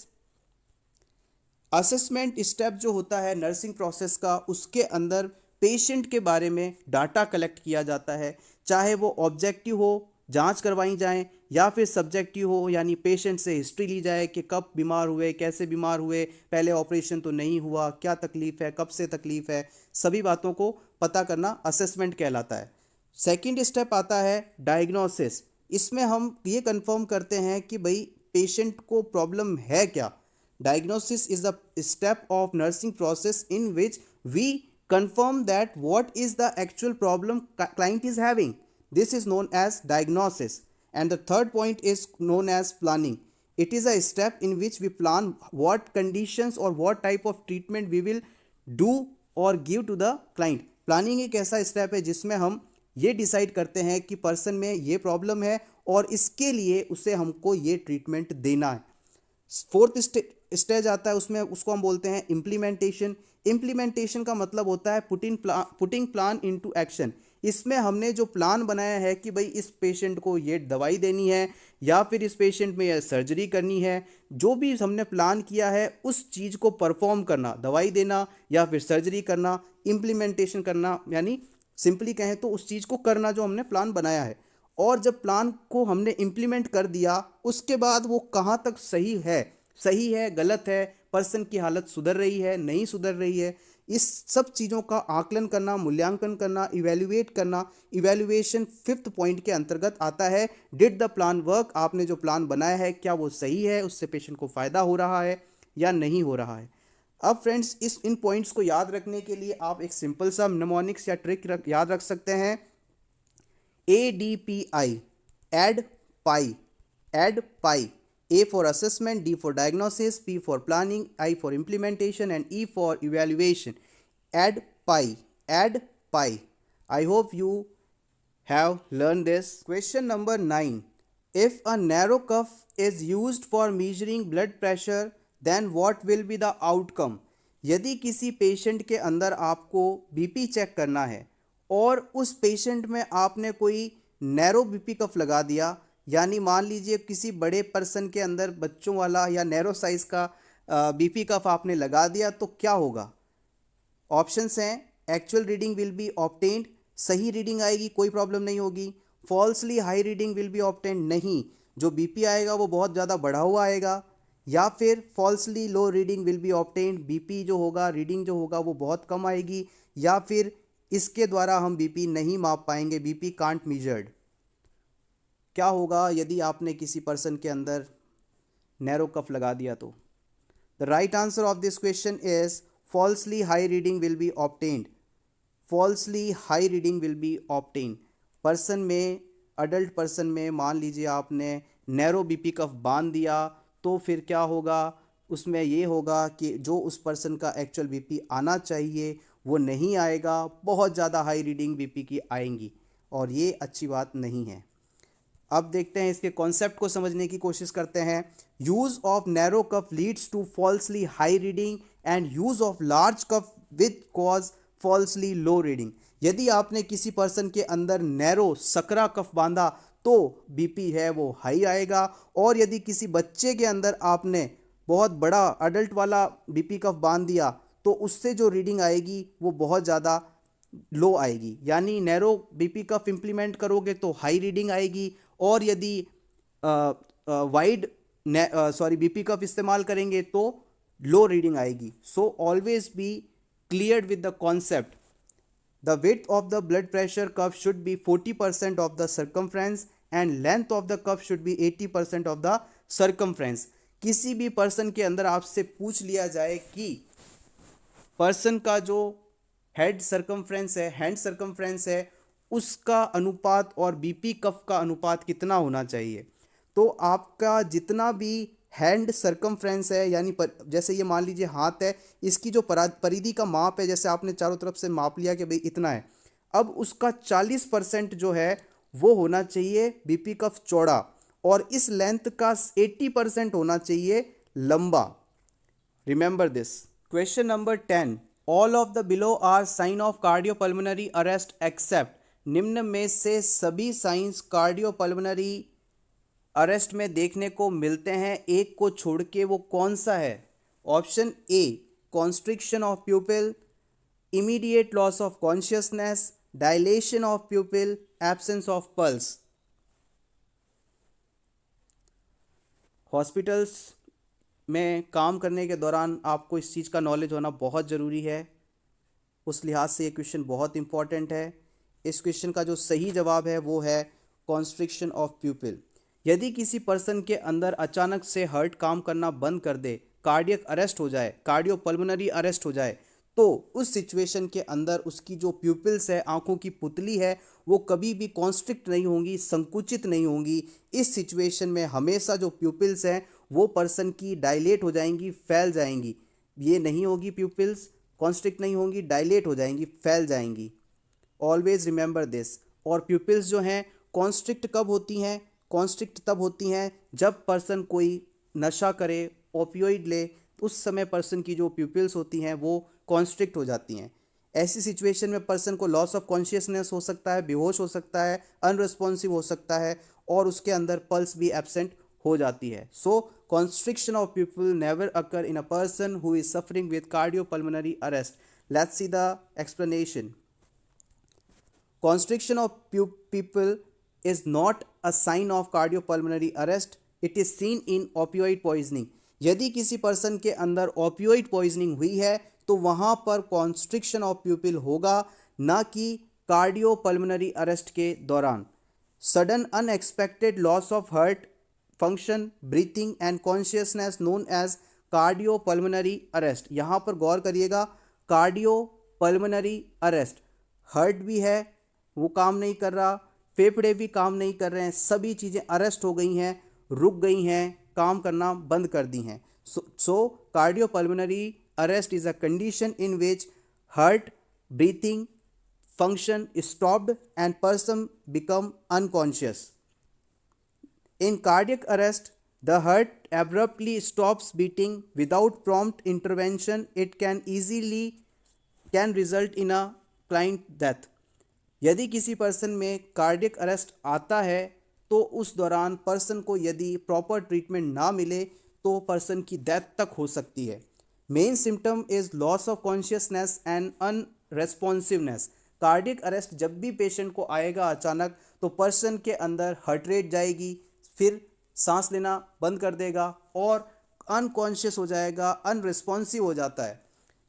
Assessment step जो होता है नर्सिंग प्रोसेस का, उसके अंदर पेशेंट के बारे में डाटा कलेक्ट किया जाता है, चाहे वो ऑब्जेक्टिव हो, जांच करवाई जाएं, या फिर सब्जेक्टिव हो, यानी पेशेंट से हिस्ट्री ली जाए कि कब बीमार हुए, कैसे बीमार हुए, पहले ऑपरेशन तो नहीं हुआ, क्या तकलीफ़ है, कब से तकलीफ़ है, सभी बातों को पता करना असेसमेंट कहलाता है। सेकंड स्टेप आता है डायग्नोसिस। इसमें हम ये कंफर्म करते हैं कि भाई पेशेंट को प्रॉब्लम है क्या। Diagnosis is the step of nursing process in which we confirm that what is the actual problem client is having. This is known as diagnosis. And the third point is known as planning. It is a step in which we plan what conditions or what type of treatment we will do or give to the client. Planning एक ऐसा step है जिसमें हम ये decide करते हैं कि person में ये प्रॉब्लम है और इसके लिए उसे हमको ये ट्रीटमेंट देना है। फोर्थ स्टेज आता है उसमें, उसको हम बोलते हैं इम्प्लीमेंटेशन। इम्प्लीमेंटेशन का मतलब होता है पुटिंग प्लान इनटू एक्शन। इसमें हमने जो प्लान बनाया है कि भाई इस पेशेंट को ये दवाई देनी है या फिर इस पेशेंट में ये सर्जरी करनी है, जो भी हमने प्लान किया है उस चीज़ को परफॉर्म करना, दवाई देना या फिर सर्जरी करना, इम्प्लीमेंटेशन करना, यानी सिंपली कहें तो उस चीज़ को करना जो हमने प्लान बनाया है। और जब प्लान को हमने इम्प्लीमेंट कर दिया उसके बाद वो कहाँ तक सही है गलत है, पर्सन की हालत सुधर रही है नहीं सुधर रही है, इस सब चीज़ों का आकलन करना, मूल्यांकन करना, इवैल्यूएट करना। इवैल्यूएशन 5th पॉइंट के अंतर्गत आता है। डिड द प्लान वर्क, आपने जो प्लान बनाया है क्या वो सही है, उससे पेशेंट को फ़ायदा हो रहा है या नहीं हो रहा है। अब फ्रेंड्स इन पॉइंट्स को याद रखने के लिए आप एक सिंपल सा निमोनिक्स या ट्रिक याद रख सकते हैं। ADPI, ADPIE, ADPIE. A for assessment, D for diagnosis, P for planning, I for implementation and E for evaluation. Add pi, add pi. I hope you have learned this. Question number 9. If a narrow cuff is used for measuring blood pressure, then what will be the outcome? यदि किसी patient के अंदर आपको BP check करना है और उस patient में आपने कोई नैरो बीपी कफ लगा दिया, यानी मान लीजिए किसी बड़े पर्सन के अंदर बच्चों वाला या नैरो साइज का बीपी कफ आपने लगा दिया, तो क्या होगा? ऑप्शंस हैं actual reading will be obtained, सही रीडिंग आएगी, कोई प्रॉब्लम नहीं होगी। Falsely high reading will be obtained, नहीं, जो बीपी आएगा वो बहुत ज़्यादा बढ़ा हुआ आएगा। या फिर falsely low reading will be obtained, BP जो होगा, रीडिंग जो होगा वो बहुत कम आएगी। या फिर इसके द्वारा हम बीपी नहीं माप पाएंगे, बीपी कांट मेजर्ड। क्या होगा यदि आपने किसी पर्सन के अंदर नैरो कफ लगा दिया? तो the right answer of this question is falsely high reading will be obtained, falsely high reading will be obtained. Person में, अडल्ट पर्सन में मान लीजिए आपने नैरो बीपी कफ बांध दिया, तो फिर क्या होगा? उसमें ये होगा कि जो उस पर्सन का एक्चुअल बीपी आना चाहिए वो नहीं आएगा, बहुत ज़्यादा हाई रीडिंग बीपी की आएंगी, और ये अच्छी बात नहीं है। अब देखते हैं, इसके कॉन्सेप्ट को समझने की कोशिश करते हैं। Use of narrow cuff leads to falsely high reading and use of large cuff with cause falsely low reading. यदि आपने किसी पर्सन के अंदर नैरो सकरा कफ बांधा तो बीपी है वो हाई आएगा, और यदि किसी बच्चे के अंदर आपने बहुत बड़ा अडल्ट वाला बीपी कफ बांध दिया तो उससे जो रीडिंग आएगी वो बहुत ज़्यादा लो आएगी। यानी नैरो बीपी कफ इम्प्लीमेंट करोगे तो हाई रीडिंग आएगी, और यदि वाइड बीपी कफ इस्तेमाल करेंगे तो लो रीडिंग आएगी। So always be clear with the concept. The width of the blood pressure cuff should be 40% of the circumference and length of the cuff should be 80% of the circumference. किसी भी person के अंदर आपसे पूछ लिया जाए कि पर्सन का जो हेड सर्कमफ्रेंस है, हैंड सर्कमफ्रेंस है, उसका अनुपात और बीपी कफ का अनुपात कितना होना चाहिए, तो आपका जितना भी हैंड सर्कमफ्रेंस है, यानी जैसे ये मान लीजिए हाथ है, इसकी जो परिधि का माप है, जैसे आपने चारों तरफ से माप लिया कि भाई इतना है, अब उसका 40% जो है वो होना चाहिए बीपी कफ चौड़ा, और इस लेंथ का 80% होना चाहिए लंबा। Remember this. Question number 10, all of the below are sign of cardiopulmonary arrest except. निम्न में से सभी साइंस कार्डियोपल्मोनरी अरेस्ट में देखने को मिलते हैं, एक को छोड़ के वो कौन सा है? Option A constriction of प्यूपिल, immediate loss of consciousness, dilation of प्यूपिल, absence of pulse. Hospitals में काम करने के दौरान आपको इस चीज़ का नॉलेज होना बहुत ज़रूरी है, उस लिहाज से ये क्वेश्चन बहुत इंपॉर्टेंट है। इस क्वेश्चन का जो सही जवाब है वो है कॉन्स्ट्रिक्शन ऑफ प्यूपिल। यदि किसी पर्सन के अंदर अचानक से हार्ट काम करना बंद कर दे, कार्डियक अरेस्ट हो जाए, कार्डियोपल्मोनरी अरेस्ट हो जाए, तो उस सिचुएशन के अंदर उसकी जो प्यूपिल्स है, आंखों की पुतली है, वो कभी भी कॉन्स्ट्रिक्ट नहीं होंगी, संकुचित नहीं होंगी। इस सिचुएशन में हमेशा जो प्यूपिल्स हैं वो पर्सन की डायलेट हो जाएंगी, फैल जाएंगी। ये नहीं होगी प्यूपिल्स कॉन्स्ट्रिक्ट नहीं होंगी, डायलेट हो जाएंगी, फैल जाएंगी। Always remember this. और प्यूपिल्स जो हैं कॉन्स्ट्रिक्ट कब होती हैं? कॉन्स्ट्रिक्ट तब होती हैं जब पर्सन कोई नशा करे, ओपियोइड ले, उस समय पर्सन की जो प्यूपिल्स होती हैं वो कॉन्स्ट्रिक्ट हो जाती हैं। ऐसी सिचुएशन में पर्सन को लॉस ऑफ कॉन्शियसनेस हो सकता है, बेहोश हो सकता है, अनरिस्पॉन्सिव हो सकता है, और उसके अंदर पल्स भी एब्सेंट हो जाती है। So constriction of pupil never occur in a person who is suffering with cardiopulmonary arrest. Let's see the explanation. Constriction of pupil is not a sign of cardiopulmonary arrest. It is seen in opioid poisoning. यदि किसी person के अंदर opioid poisoning हुई है तो वहाँ पर constriction of pupil होगा, ना कि cardiopulmonary arrest के दौरान। Sudden unexpected loss of heart function, breathing and consciousness known as cardiopulmonary arrest. यहाँ पर गौर करिएगा, कार्डियोपल्मोनरी अरेस्ट, हार्ट भी है वो काम नहीं कर रहा, फेफड़े भी काम नहीं कर रहे हैं, सभी चीज़ें अरेस्ट हो गई हैं, रुक गई हैं, काम करना बंद कर दी हैं। So cardiopulmonary arrest is a condition in which heart breathing function stopped and person become unconscious. In cardiac arrest, the heart abruptly stops beating without prompt intervention. It can result in a client death. यदि किसी person में cardiac arrest आता है तो उस दौरान person को यदि प्रॉपर ट्रीटमेंट ना मिले तो पर्सन की डेथ तक हो सकती है। Main symptom is loss of consciousness and unresponsiveness. Cardiac arrest जब भी पेशेंट को आएगा अचानक तो पर्सन के अंदर हार्ट रेट जाएगी, फिर सांस लेना बंद कर देगा और अनकॉन्शियस हो जाएगा, अनरिस्पॉन्सिव हो जाता है।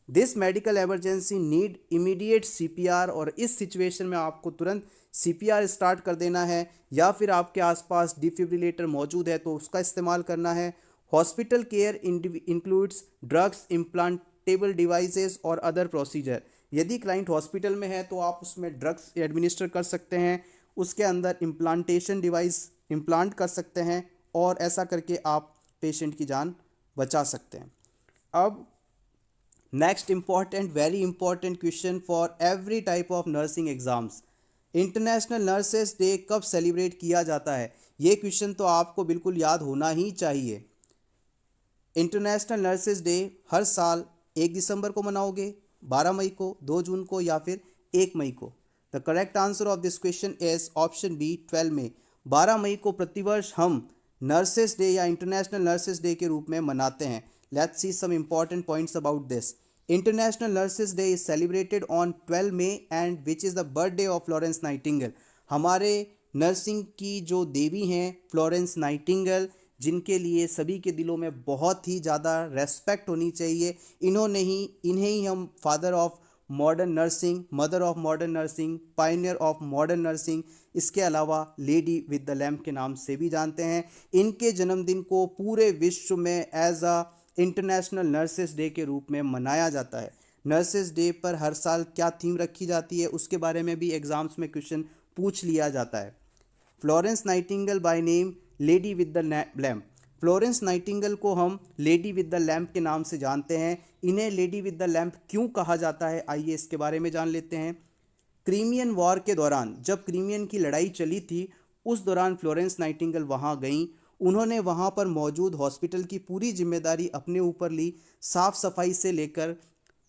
This medical emergency need immediate CPR और इस सिचुएशन में आपको तुरंत CPR स्टार्ट कर देना है या फिर आपके आसपास डिफिब्रिलेटर मौजूद है तो उसका इस्तेमाल करना है। Hospital care includes drugs, implantable devices और अदर प्रोसीजर। यदि क्लाइंट हॉस्पिटल में है तो आप उसमें ड्रग्स एडमिनिस्टर कर सकते हैं, उसके अंदर इम्प्लांटेशन डिवाइस इम्प्लांट कर सकते हैं और ऐसा करके आप पेशेंट की जान बचा सकते हैं। अब next important, very important question for every type of nursing exams, international nurses day कब सेलिब्रेट किया जाता है? ये क्वेश्चन तो आपको बिल्कुल याद होना ही चाहिए। इंटरनेशनल नर्सेस डे हर साल 1 दिसंबर को मनाओगे, 12 मई को, 2 जून को या फिर 1 मई को? The correct answer of this question is option B 12 May. 12 मई को प्रतिवर्ष हम नर्सेस डे या इंटरनेशनल नर्सेस डे के रूप में मनाते हैं। Let's see some important points about this. International nurses day is celebrated on 12 May and which is the birthday of Florence Nightingale. हमारे नर्सिंग की जो देवी हैं फ्लोरेंस नाइटिंगेल, जिनके लिए सभी के दिलों में बहुत ही ज़्यादा रेस्पेक्ट होनी चाहिए, इन्हें ही हम father of modern nursing, mother of modern nursing, Pioneer of modern nursing, इसके अलावा लेडी विद द लैम्प के नाम से भी जानते हैं। इनके जन्मदिन को पूरे विश्व में as a international nurses day के रूप में मनाया जाता है। नर्सेस डे पर हर साल क्या थीम रखी जाती है उसके बारे में भी एग्जाम्स में क्वेश्चन पूछ लिया जाता है। Florence Nightingale by name lady with the lamp. Florence Nightingale को हम लेडी विद द लैम्प के नाम से जानते हैं। इन्हें लेडी विद द लैम्प क्यों कहा जाता है, आइए इसके बारे में जान लेते हैं। क्रीमियन वॉर के दौरान जब क्रीमियन की लड़ाई चली थी उस दौरान फ्लोरेंस नाइटिंगेल वहाँ गईं। उन्होंने वहाँ पर मौजूद हॉस्पिटल की पूरी जिम्मेदारी अपने ऊपर ली, साफ़ सफाई से लेकर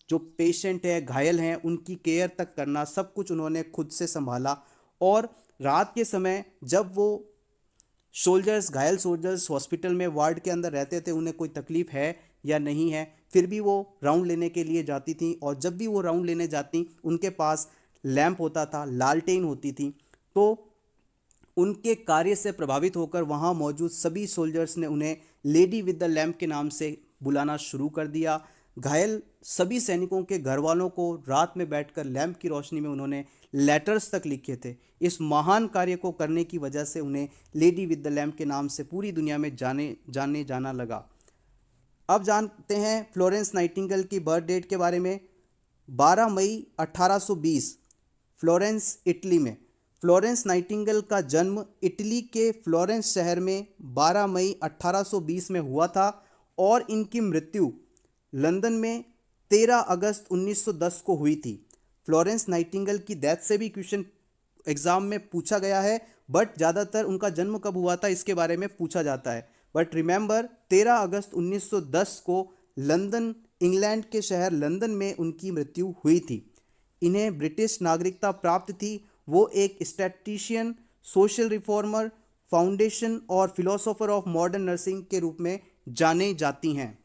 जो पेशेंट है, घायल हैं, उनकी केयर तक करना, सब कुछ उन्होंने खुद से संभाला। और रात के समय जब वो सोल्जर्स, घायल सोल्जर्स हॉस्पिटल में वार्ड के अंदर रहते थे, उन्हें कोई तकलीफ़ है या नहीं है, फिर भी वो राउंड लेने के लिए जाती थी और जब भी वो राउंड लेने जाती उनके पास लैंप होता था, लालटेन होती थी। तो उनके कार्य से प्रभावित होकर वहाँ मौजूद सभी सोल्जर्स ने उन्हें लेडी विद द लैम्प के नाम से बुलाना शुरू कर दिया। घायल सभी सैनिकों के घर वालों को रात में बैठकर लैंप की रोशनी में उन्होंने लेटर्स तक लिखे थे। इस महान कार्य को करने की वजह से उन्हें लेडी विद द लैम्प के नाम से पूरी दुनिया में जाना लगा। अब जानते हैं फ्लोरेंस नाइटिंगेल की बर्थ डेट के बारे में। 12 मई 1820 फ्लोरेंस, इटली में। फ्लोरेंस नाइटिंगेल का जन्म इटली के फ्लोरेंस शहर में 12 मई 1820 में हुआ था और इनकी मृत्यु लंदन में 13 अगस्त 1910 को हुई थी। फ्लोरेंस नाइटिंगेल की डेथ से भी क्वेश्चन एग्जाम में पूछा गया है, बट ज़्यादातर उनका जन्म कब हुआ था इसके बारे में पूछा जाता है। बट रिमेंबर 13 अगस्त 1910 को लंदन, इंग्लैंड के शहर लंदन में उनकी मृत्यु हुई थी। इन्हें ब्रिटिश नागरिकता प्राप्त थी। वो एक स्टैटिशियन, सोशल रिफॉर्मर, फाउंडेशन और फिलोसोफर ऑफ मॉडर्न नर्सिंग के रूप में जाने जाती हैं।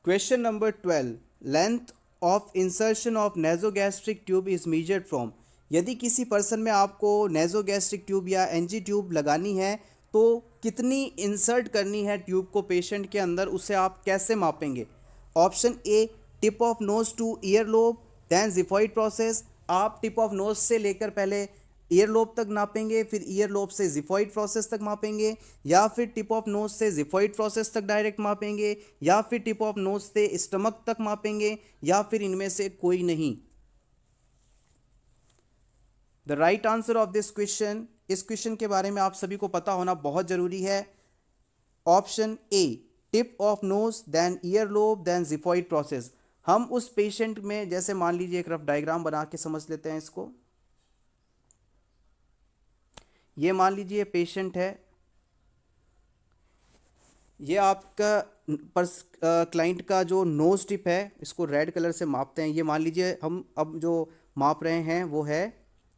Question number 12, length of insertion of nasogastric tube is measured from. यदि किसी पर्सन में आपको नेजोगैस्ट्रिक ट्यूब या एनजी ट्यूब लगानी है तो कितनी इंसर्ट करनी है ट्यूब को पेशेंट के अंदर, उसे आप कैसे मापेंगे? Option A, tip of nose to ear lobe, then xiphoid process. आप टिप ऑफ नोज से लेकर पहले ईयर लोब तक नापेंगे, फिर ईयर लोब से जिफॉइड प्रोसेस तक मापेंगे, या फिर टिप ऑफ नोज से जिफॉइड प्रोसेस तक डायरेक्ट मापेंगे, या फिर टिप ऑफ नोज से स्टमक तक मापेंगे, या फिर इनमें से कोई नहीं? The right answer of this question, इस क्वेश्चन के बारे में आप सभी को पता होना बहुत जरूरी है। Option A, tip of nose then ear lobe then xiphoid process. हम उस पेशेंट में, जैसे मान लीजिए एक रफ डायग्राम बना के समझ लेते हैं इसको। ये मान लीजिए पेशेंट है, ये आपका क्लाइंट का जो नोज टिप है, इसको रेड कलर से मापते हैं। ये मान लीजिए हम अब जो माप रहे हैं वो है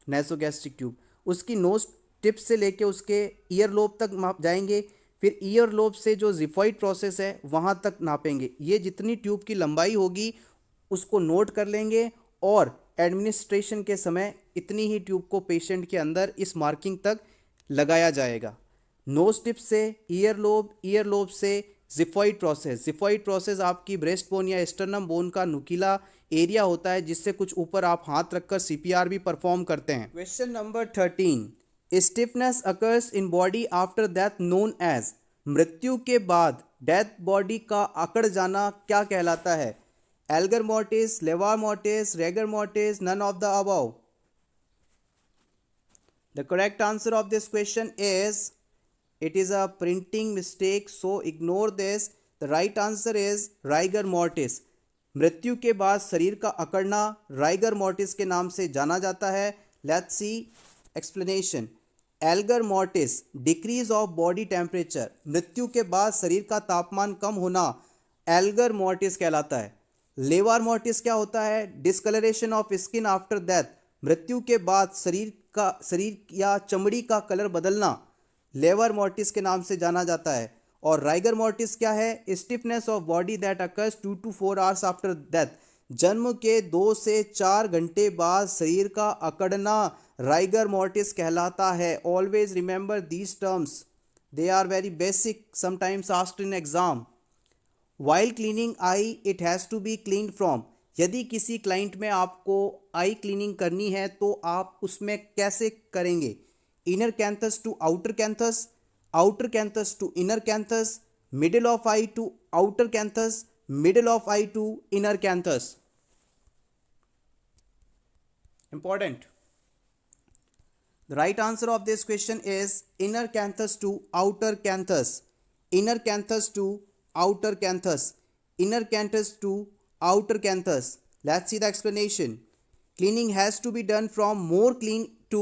नेसोगैस्ट्रिक ट्यूब। उसकी नोज टिप से लेके उसके ईयर लोब तक माप जाएंगे, फिर ईयर लोब से जो जिफॉइड प्रोसेस है वहाँ तक नापेंगे। ये जितनी ट्यूब की लंबाई होगी उसको नोट कर लेंगे, और एडमिनिस्ट्रेशन के समय इतनी ही ट्यूब को पेशेंट के अंदर इस मार्किंग तक लगाया जाएगा। नोज टिप से ईयर लोब से जिफॉइड प्रोसेस। जिफॉइड प्रोसेस आपकी ब्रेस्ट बोन या स्टर्नम बोन का नुकीला एरिया होता है, जिससे कुछ ऊपर आप हाथ रखकर सीपीआर भी परफॉर्म करते हैं। Question number 13, stiffness occurs in body after death known as. मृत्यु के बाद डेथ बॉडी का अकड़ जाना क्या कहलाता है? Algor mortis, livor mortis, rigor mortis, none of the above? The correct answer of this question is, it is a printing mistake, so ignore this. The right answer is rigor mortis. मृत्यु के बाद शरीर का अकड़ना rigor mortis के नाम से जाना जाता है। Let's C explanation. Elgar mortis, decrease of body temperature. मृत्यु के बाद शरीर का तापमान कम होना एल्गर मोर्टिस कहलाता है। लेवार मोर्टिस क्या होता है? Discolouration of skin after death. मृत्यु के बाद शरीर या चमड़ी का कलर बदलना लेवर मोर्टिस के नाम से जाना जाता है। और राइगर मोर्टिस क्या है? Stiffness of body that occurs 2 to 4 hours after death. जन्म के 2 से 4 घंटे बाद शरीर का अकड़ना राइगर मोर्टिस कहलाता है। Always remember these terms, they are very basic, sometimes asked in exam. While cleaning eye it has to be cleaned from. यदि किसी क्लाइंट में आपको आई क्लीनिंग करनी है तो आप उसमें कैसे करेंगे? Inner canthus to outer canthus, outer canthus to inner canthus, middle of eye to outer canthus, middle of eye to inner canthus? Important. The right answer of this question is inner canthus to outer canthus, inner canthus to outer canthus, inner canthus to outer canthus. Let's see the explanation. Cleaning has to be done from more clean to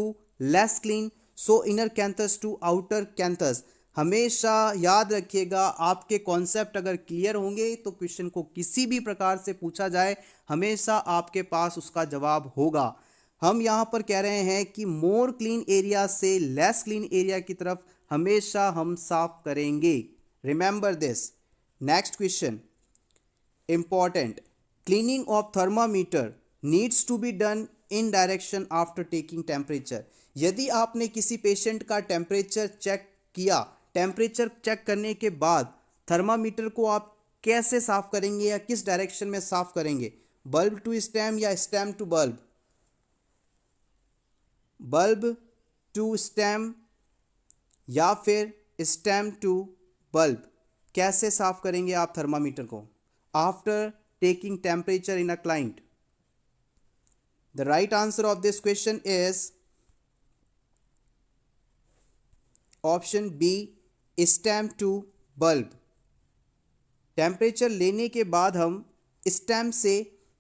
less clean, so inner canthus to outer canthus. हमेशा याद रखिएगा, आपके concept अगर clear होंगे तो question को किसी भी प्रकार से पूछा जाए हमेशा आपके पास उसका जवाब होगा। हम यहाँ पर कह रहे हैं कि मोर क्लीन एरिया से लेस क्लीन एरिया की तरफ हमेशा हम साफ करेंगे। Remember this. Next question important. Cleaning of thermometer needs to be done in direction after taking temperature. यदि आपने किसी पेशेंट का टेम्परेचर चेक किया, टेम्परेचर चेक करने के बाद थर्मामीटर को आप कैसे साफ करेंगे या किस डायरेक्शन में साफ करेंगे? बल्ब टू स्टेम या stem to bulb? Bulb to stem या फिर स्टेम टू बल्ब? कैसे साफ करेंगे आप थर्मामीटर को after taking temperature in a client? The right answer of this question is option B, stem to bulb. Temperature लेने के बाद हम स्टेम से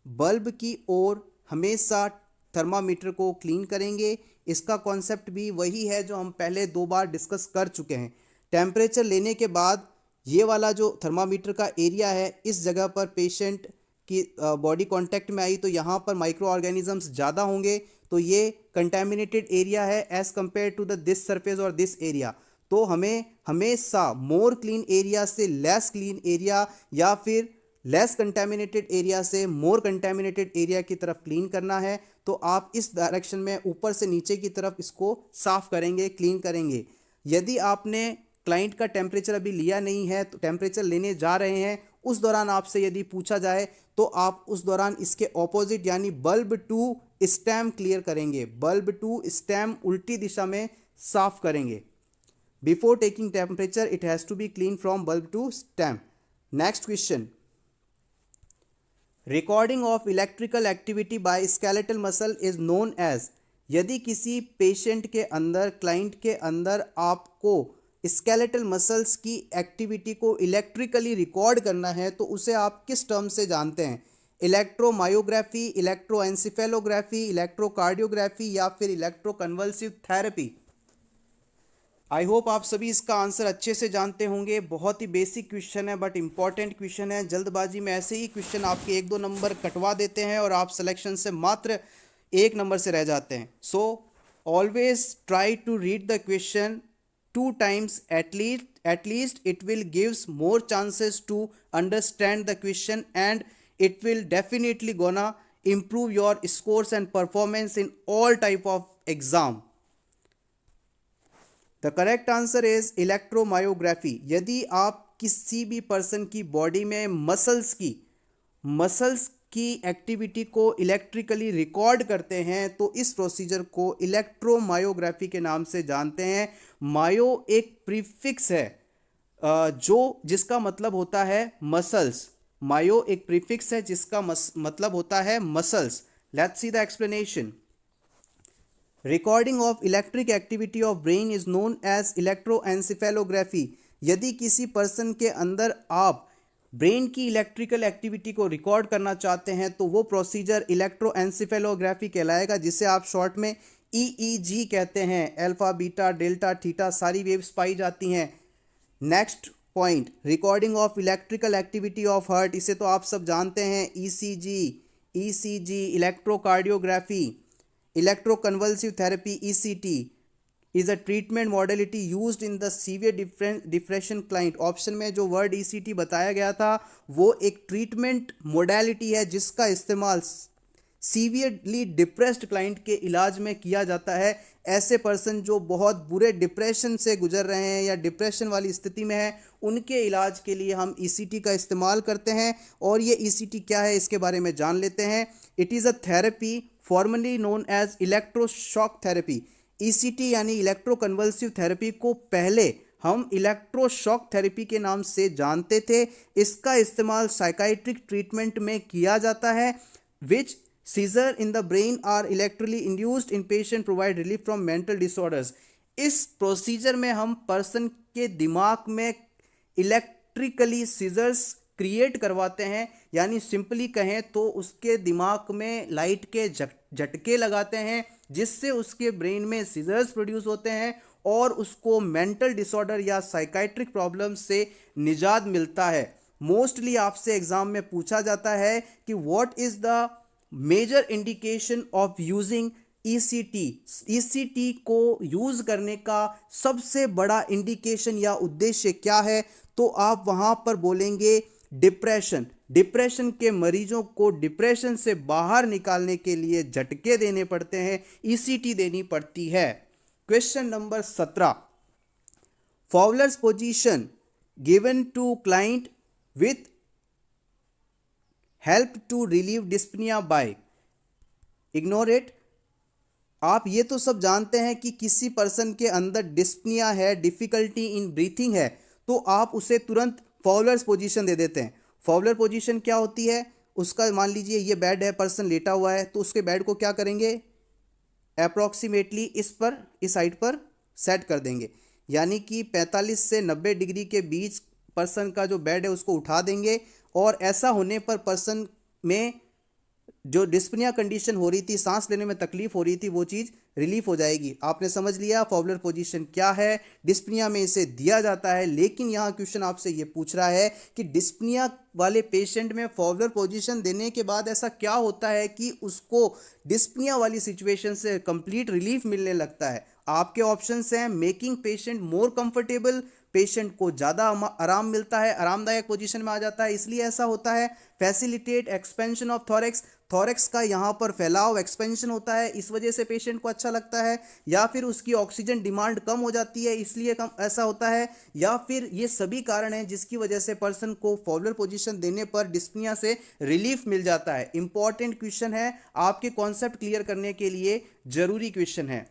बल्ब की ओर हमेशा थर्मामीटर को क्लीन करेंगे। इसका कॉन्सेप्ट भी वही है जो हम पहले 2 बार डिस्कस कर चुके हैं। टेम्परेचर लेने के बाद ये वाला जो थर्मामीटर का एरिया है, इस जगह पर पेशेंट की बॉडी कांटेक्ट में आई तो यहाँ पर माइक्रो ऑर्गेनिजम्स ज़्यादा होंगे, तो ये कंटेमिनेटेड एरिया है as compare to the this surface और दिस एरिया। तो हमें हमेशा मोर क्लीन एरिया से लेस क्लीन एरिया या फिर लेस कंटेमिनेटेड एरिया से मोर कंटेमिनेटेड एरिया की तरफ क्लीन करना है। तो आप इस डायरेक्शन में ऊपर से नीचे की तरफ इसको साफ करेंगे, क्लीन करेंगे। यदि आपने क्लाइंट का टेम्परेचर अभी लिया नहीं है, तो टेम्परेचर लेने जा रहे हैं, उस दौरान आपसे यदि पूछा जाए तो आप उस दौरान इसके ऑपोजिट यानी बल्ब टू स्टेम क्लियर करेंगे, बल्ब टू स्टेम उल्टी दिशा में साफ करेंगे। Before taking temperature it has to be clean from bulb to stem. Next question, recording of electrical activity by skeletal muscle is known as. यदि किसी patient के अंदर, क्लाइंट के अंदर आपको स्केलेटल मसल्स की एक्टिविटी को इलेक्ट्रिकली रिकॉर्ड करना है तो उसे आप किस टर्म से जानते हैं? इलेक्ट्रोमायोग्राफी, इलेक्ट्रोएंसेफेलोग्राफी, इलेक्ट्रोकार्डियोग्राफी या फिर इलेक्ट्रोकन्वल्सिव थेरेपी। आई होप आप सभी इसका आंसर अच्छे से जानते होंगे। बहुत ही बेसिक क्वेश्चन है बट इंपॉर्टेंट क्वेश्चन है। जल्दबाजी में ऐसे ही क्वेश्चन आपके 1-2 नंबर कटवा देते हैं और आप सिलेक्शन से मात्र 1 नंबर से रह जाते हैं। So always try to read the question 2 times at least it will gives more chances to understand the question and it will definitely gonna improve your scores and performance in all type of exam. The correct answer is electromyography. यदि आप किसी भी person की body में muscles की activity को electrically record करते हैं तो इस प्रोसीजर को इलेक्ट्रोमायोग्राफी के नाम से जानते हैं। मायो एक प्रीफिक्स है जिसका मतलब होता है मसल्स। मायो एक प्रीफिक्स है जिसका मतलब होता है muscles. Let's see the explanation. Recording of electric activity of brain is known as electroencephalography. यदि किसी पर्सन के अंदर आप ब्रेन की इलेक्ट्रिकल एक्टिविटी को रिकॉर्ड करना चाहते हैं तो वो प्रोसीजर इलेक्ट्रोएंसेफेलोग्राफी कहलाएगा, जिसे आप शॉर्ट में EEG कहते हैं। अल्फा, बीटा, डेल्टा, थीटा सारी वेव्स पाई जाती हैं। Next point, recording of electrical activity of heart, इसे तो आप सब जानते हैं। ECG, electrocardiography, electroconvulsive therapy ECT is a treatment modality used in the severe depression client। Option में जो वर्ड ECT बताया गया था वो एक ट्रीटमेंट मोडालिटी है जिसका इस्तेमाल सीवियरली डिप्रेस्ड क्लाइंट के इलाज में किया जाता है। ऐसे पर्सन जो बहुत बुरे डिप्रेशन से गुजर रहे हैं या डिप्रेशन वाली स्थिति में है, उनके इलाज के लिए हम ECT का इस्तेमाल करते हैं। और ये ECT क्या है इसके बारे में जान लेते हैं। It is a therapy formally known as electroshock therapy. ECT यानी इलेक्ट्रोकन्वल्सिव थेरेपी को पहले हम इलेक्ट्रोशॉक थेरेपी के नाम से जानते थे। इसका इस्तेमाल साइकाइट्रिक ट्रीटमेंट में किया जाता है। Which seizure in the brain are electrically induced in patient provide relief from mental disorders. इस प्रोसीजर में हम पर्सन के दिमाग में इलेक्ट्रिकली सीजर्स क्रिएट करवाते हैं, यानी सिंपली कहें तो उसके दिमाग में लाइट के झटके लगाते हैं जिससे उसके ब्रेन में सीजर्स प्रोड्यूस होते हैं और उसको मेंटल डिसऑर्डर या साइकाइट्रिक प्रॉब्लम से निजात मिलता है। मोस्टली आपसे एग्जाम में पूछा जाता है कि what is the major indication of using ECT। ECT को यूज करने का सबसे बड़ा इंडिकेशन या उद्देश्य क्या है, तो आप वहां पर बोलेंगे डिप्रेशन के मरीजों को डिप्रेशन से बाहर निकालने के लिए झटके देने पड़ते हैं, ECT देनी पड़ती है। Question number 17, Fowler's position given to client with help to relieve dyspnoea by. Ignore it. आप ये तो सब जानते हैं कि किसी पर्सन के अंदर डिस्पनिया है, डिफिकल्टी इन ब्रीथिंग है, तो आप उसे तुरंत फॉवलर्स पोजीशन दे देते हैं। फॉवलर पोजीशन क्या होती है? उसका मान लीजिए ये बेड है, पर्सन लेटा हुआ है, तो उसके बेड को क्या करेंगे, अप्रॉक्सीमेटली इस साइड पर सेट कर देंगे, यानी कि 45 से 90 डिग्री के बीच पर्सन का जो बेड है उसको उठा देंगे। और ऐसा होने पर पर्सन में जो डिस्पनिया कंडीशन हो रही थी, सांस लेने में तकलीफ हो रही थी, वो चीज़ रिलीफ हो जाएगी। आपने समझ लिया फॉवलर पोजीशन क्या है। डिस्पनिया में इसे दिया जाता है, लेकिन यहाँ क्वेश्चन आपसे ये पूछ रहा है कि डिस्पनिया वाले पेशेंट में फॉवलर पोजीशन देने के बाद ऐसा क्या होता है कि उसको डिस्पनिया वाली सिचुएशन से कंप्लीट रिलीफ मिलने लगता है। आपके ऑप्शंस हैं making patient more comfortable, patient को ज़्यादा आराम मिलता है, आरामदायक पोजीशन में आ जाता है, इसलिए ऐसा होता है। Facilitate expansion of thorax, thorax का यहाँ पर फैलाव एक्सपेंशन होता है, इस वजह से पेशेंट को अच्छा लगता है। या फिर उसकी ऑक्सीजन डिमांड कम हो जाती है, इसलिए कम ऐसा होता है। या फिर ये सभी कारण हैं जिसकी वजह से पर्सन को फॉवलर पोजीशन देने पर डिस्पनिया से रिलीफ मिल जाता है। इंपॉर्टेंट क्वेश्चन है, आपके कॉन्सेप्ट क्लियर करने के लिए जरूरी क्वेश्चन है।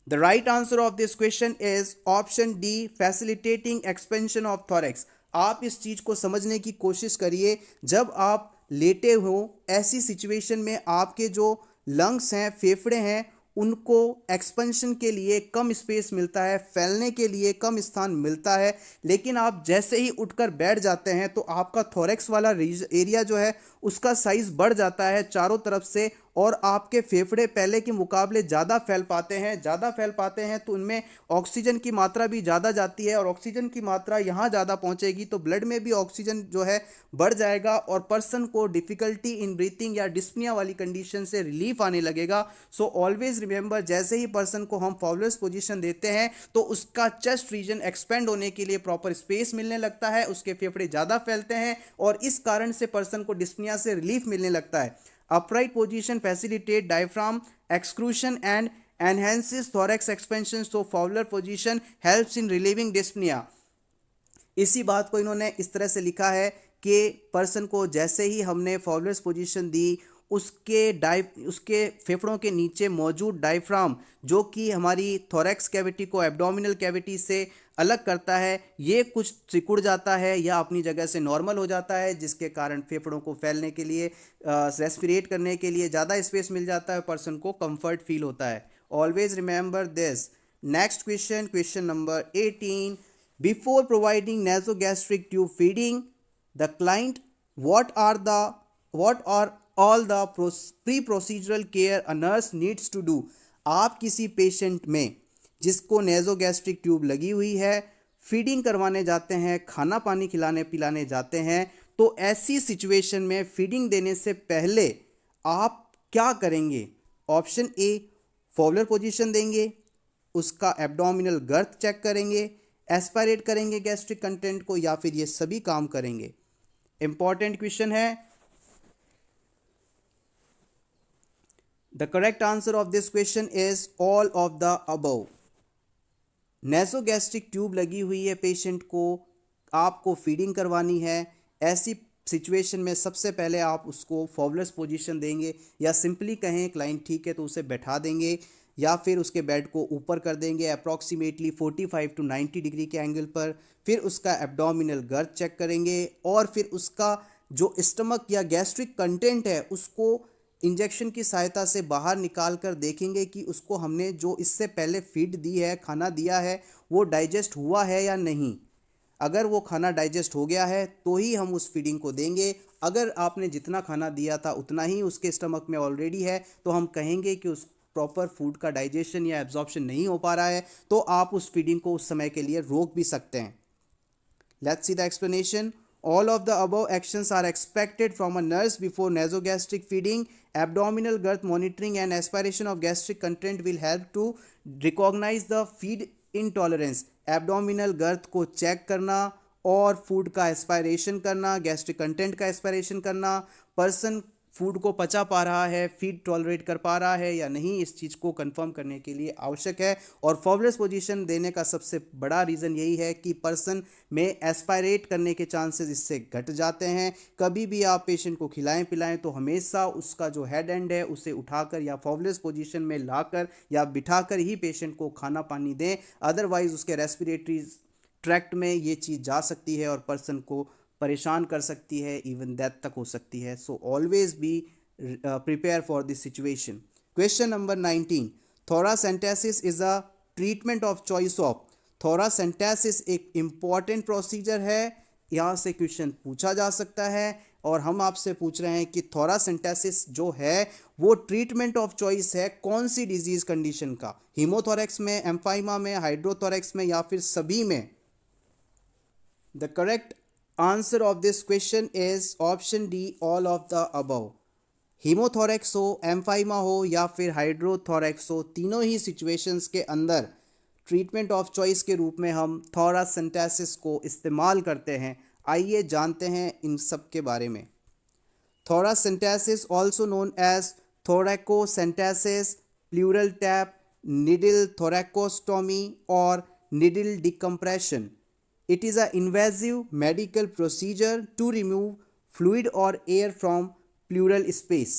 The right answer of this question is option D, facilitating expansion of thorax. आप इस चीज को समझने की कोशिश करिए। जब आप लेटे हो ऐसी सिचुएशन में आपके जो लंग्स हैं, फेफड़े हैं, उनको एक्सपेंशन के लिए कम स्पेस मिलता है, फैलने के लिए कम स्थान मिलता है। लेकिन आप जैसे ही उठकर बैठ जाते हैं तो आपका थोरेक्स वाला एरिया जो है उसका साइज बढ़ जाता है चारों तरफ से, और आपके फेफड़े पहले के मुकाबले ज़्यादा फैल पाते हैं तो उनमें ऑक्सीजन की मात्रा भी ज़्यादा जाती है, और ऑक्सीजन की मात्रा यहाँ ज़्यादा पहुँचेगी तो ब्लड में भी ऑक्सीजन जो है बढ़ जाएगा और पर्सन को डिफ़िकल्टी इन ब्रीथिंग या डिस्पनिया वाली कंडीशन से रिलीफ आने लगेगा। सो ऑलवेज रिमेंबर, जैसे ही पर्सन को हम फॉवलर्स पोजीशन देते हैं तो उसका चेस्ट रीजन एक्सपेंड होने के लिए प्रॉपर स्पेस मिलने लगता है, उसके फेफड़े ज़्यादा फैलते हैं और इस कारण से पर्सन को डिस्पनिया से रिलीफ मिलने लगता है। Upright position facilitate diaphragm exclusion and enhances thorax expansion, so Fowler position helps in relieving dyspnea. इसी बात को इन्होंने इस तरह से लिखा है कि पर्सन को जैसे ही हमने फॉवलर्स पोजीशन दी, उसके फेफड़ों के नीचे मौजूद डायफ्राम जो कि हमारी थोरैक्स कैविटी को एब्डोमिनल कैविटी से अलग करता है, ये कुछ सिकुड़ जाता है या अपनी जगह से नॉर्मल हो जाता है, जिसके कारण फेफड़ों को फैलने के लिए, रेस्पिरेट करने के लिए ज़्यादा स्पेस मिल जाता है, पर्सन को कंफर्ट फील होता है। Always remember this. Next question, question number 18। Before providing nasogastric tube feeding the client, what are all the pre-procedural care a nurse needs to do? आप किसी पेशेंट में जिसको नेज़ोगैस्ट्रिक ट्यूब लगी हुई है फीडिंग करवाने जाते हैं, खाना पानी खिलाने पिलाने जाते हैं, तो ऐसी सिचुएशन में फीडिंग देने से पहले आप क्या करेंगे? ऑप्शन ए, फॉवलर पोजीशन देंगे, उसका एब्डोमिनल गर्थ चेक करेंगे, एस्पायरेट करेंगे गैस्ट्रिक कंटेंट को, या फिर ये सभी काम करेंगे। इंपॉर्टेंट क्वेश्चन है। The correct answer of this question is all of the above. Nasogastric tube लगी हुई है पेशेंट को, आपको फीडिंग करवानी है, ऐसी सिचुएशन में सबसे पहले आप उसको फॉवलर्स पोजीशन देंगे, या सिंपली कहें क्लाइंट ठीक है तो उसे बैठा देंगे, या फिर उसके बेड को ऊपर कर देंगे अप्रॉक्सीमेटली 45 to 90 डिग्री के एंगल पर। फिर उसका एब्डोमिनल गर्थ चेक करेंगे और फिर उसका जो स्टमक या गैस्ट्रिक कंटेंट है उसको इंजेक्शन की सहायता से बाहर निकाल कर देखेंगे कि उसको हमने जो इससे पहले फीड दी है, खाना दिया है, वो डाइजेस्ट हुआ है या नहीं। अगर वो खाना डाइजेस्ट हो गया है तो ही हम उस फीडिंग को देंगे। अगर आपने जितना खाना दिया था उतना ही उसके स्टमक में ऑलरेडी है तो हम कहेंगे कि उस प्रॉपर फूड का डाइजेशन या एब्जॉर्प्शन नहीं हो पा रहा है, तो आप उस फीडिंग को उस समय के लिए रोक भी सकते हैं। Let's see the explanation. All of the above actions are expected from a nurse before nasogastric feeding. Abdominal girth monitoring and aspiration of gastric content will help to recognize the feed intolerance. Abdominal girth को check करना और food का aspiration करना, gastric content का aspiration करना, person food को पचा पा रहा है, फीड टॉलरेट कर पा रहा है या नहीं, इस चीज़ को कंफर्म करने के लिए आवश्यक है। और फॉवलर्स पोजीशन देने का सबसे बड़ा रीज़न यही है कि पर्सन में एस्पायरेट करने के चांसेस इससे घट जाते हैं। कभी भी आप पेशेंट को खिलाएं पिलाएं तो हमेशा उसका जो हेड एंड है उसे उठाकर या फॉवलर्स पोजीशन में लाकर या बिठाकर ही पेशेंट को खाना पानी दें, अदरवाइज उसके रेस्पिरेटरी ट्रैक्ट में ये चीज़ जा सकती है और पर्सन को परेशान कर सकती है, इवन डेथ तक हो सकती है। So always be prepare for this situation. Question number 19। Thoracentesis is a treatment of choice of. Thoracentesis एक इम्पॉर्टेंट प्रोसीजर है, यहाँ से क्वेश्चन पूछा जा सकता है और हम आपसे पूछ रहे हैं कि थोरासेंटेसिस जो है वो ट्रीटमेंट ऑफ चॉइस है कौन सी डिजीज कंडीशन का? हीमोथोरैक्स में, एम्फाइमा में, हाइड्रोथोरैक्स में या फिर सभी में? The correct answer of this question is option D, all of the above. Haemothorax हो, एम्फाइमा हो या फिर हाइड्रोथोरैक्स हो, तीनों ही सिचुएशंस के अंदर ट्रीटमेंट ऑफ चॉइस के रूप में हम थोरासेंटेसिस को इस्तेमाल करते हैं। आइए जानते हैं इन सब के बारे में। Thoracentesis also known as thoracocentesis, pleural tap, needle thoracostomy or needle decompression. It is an invasive medical procedure to remove fluid or air from pleural space.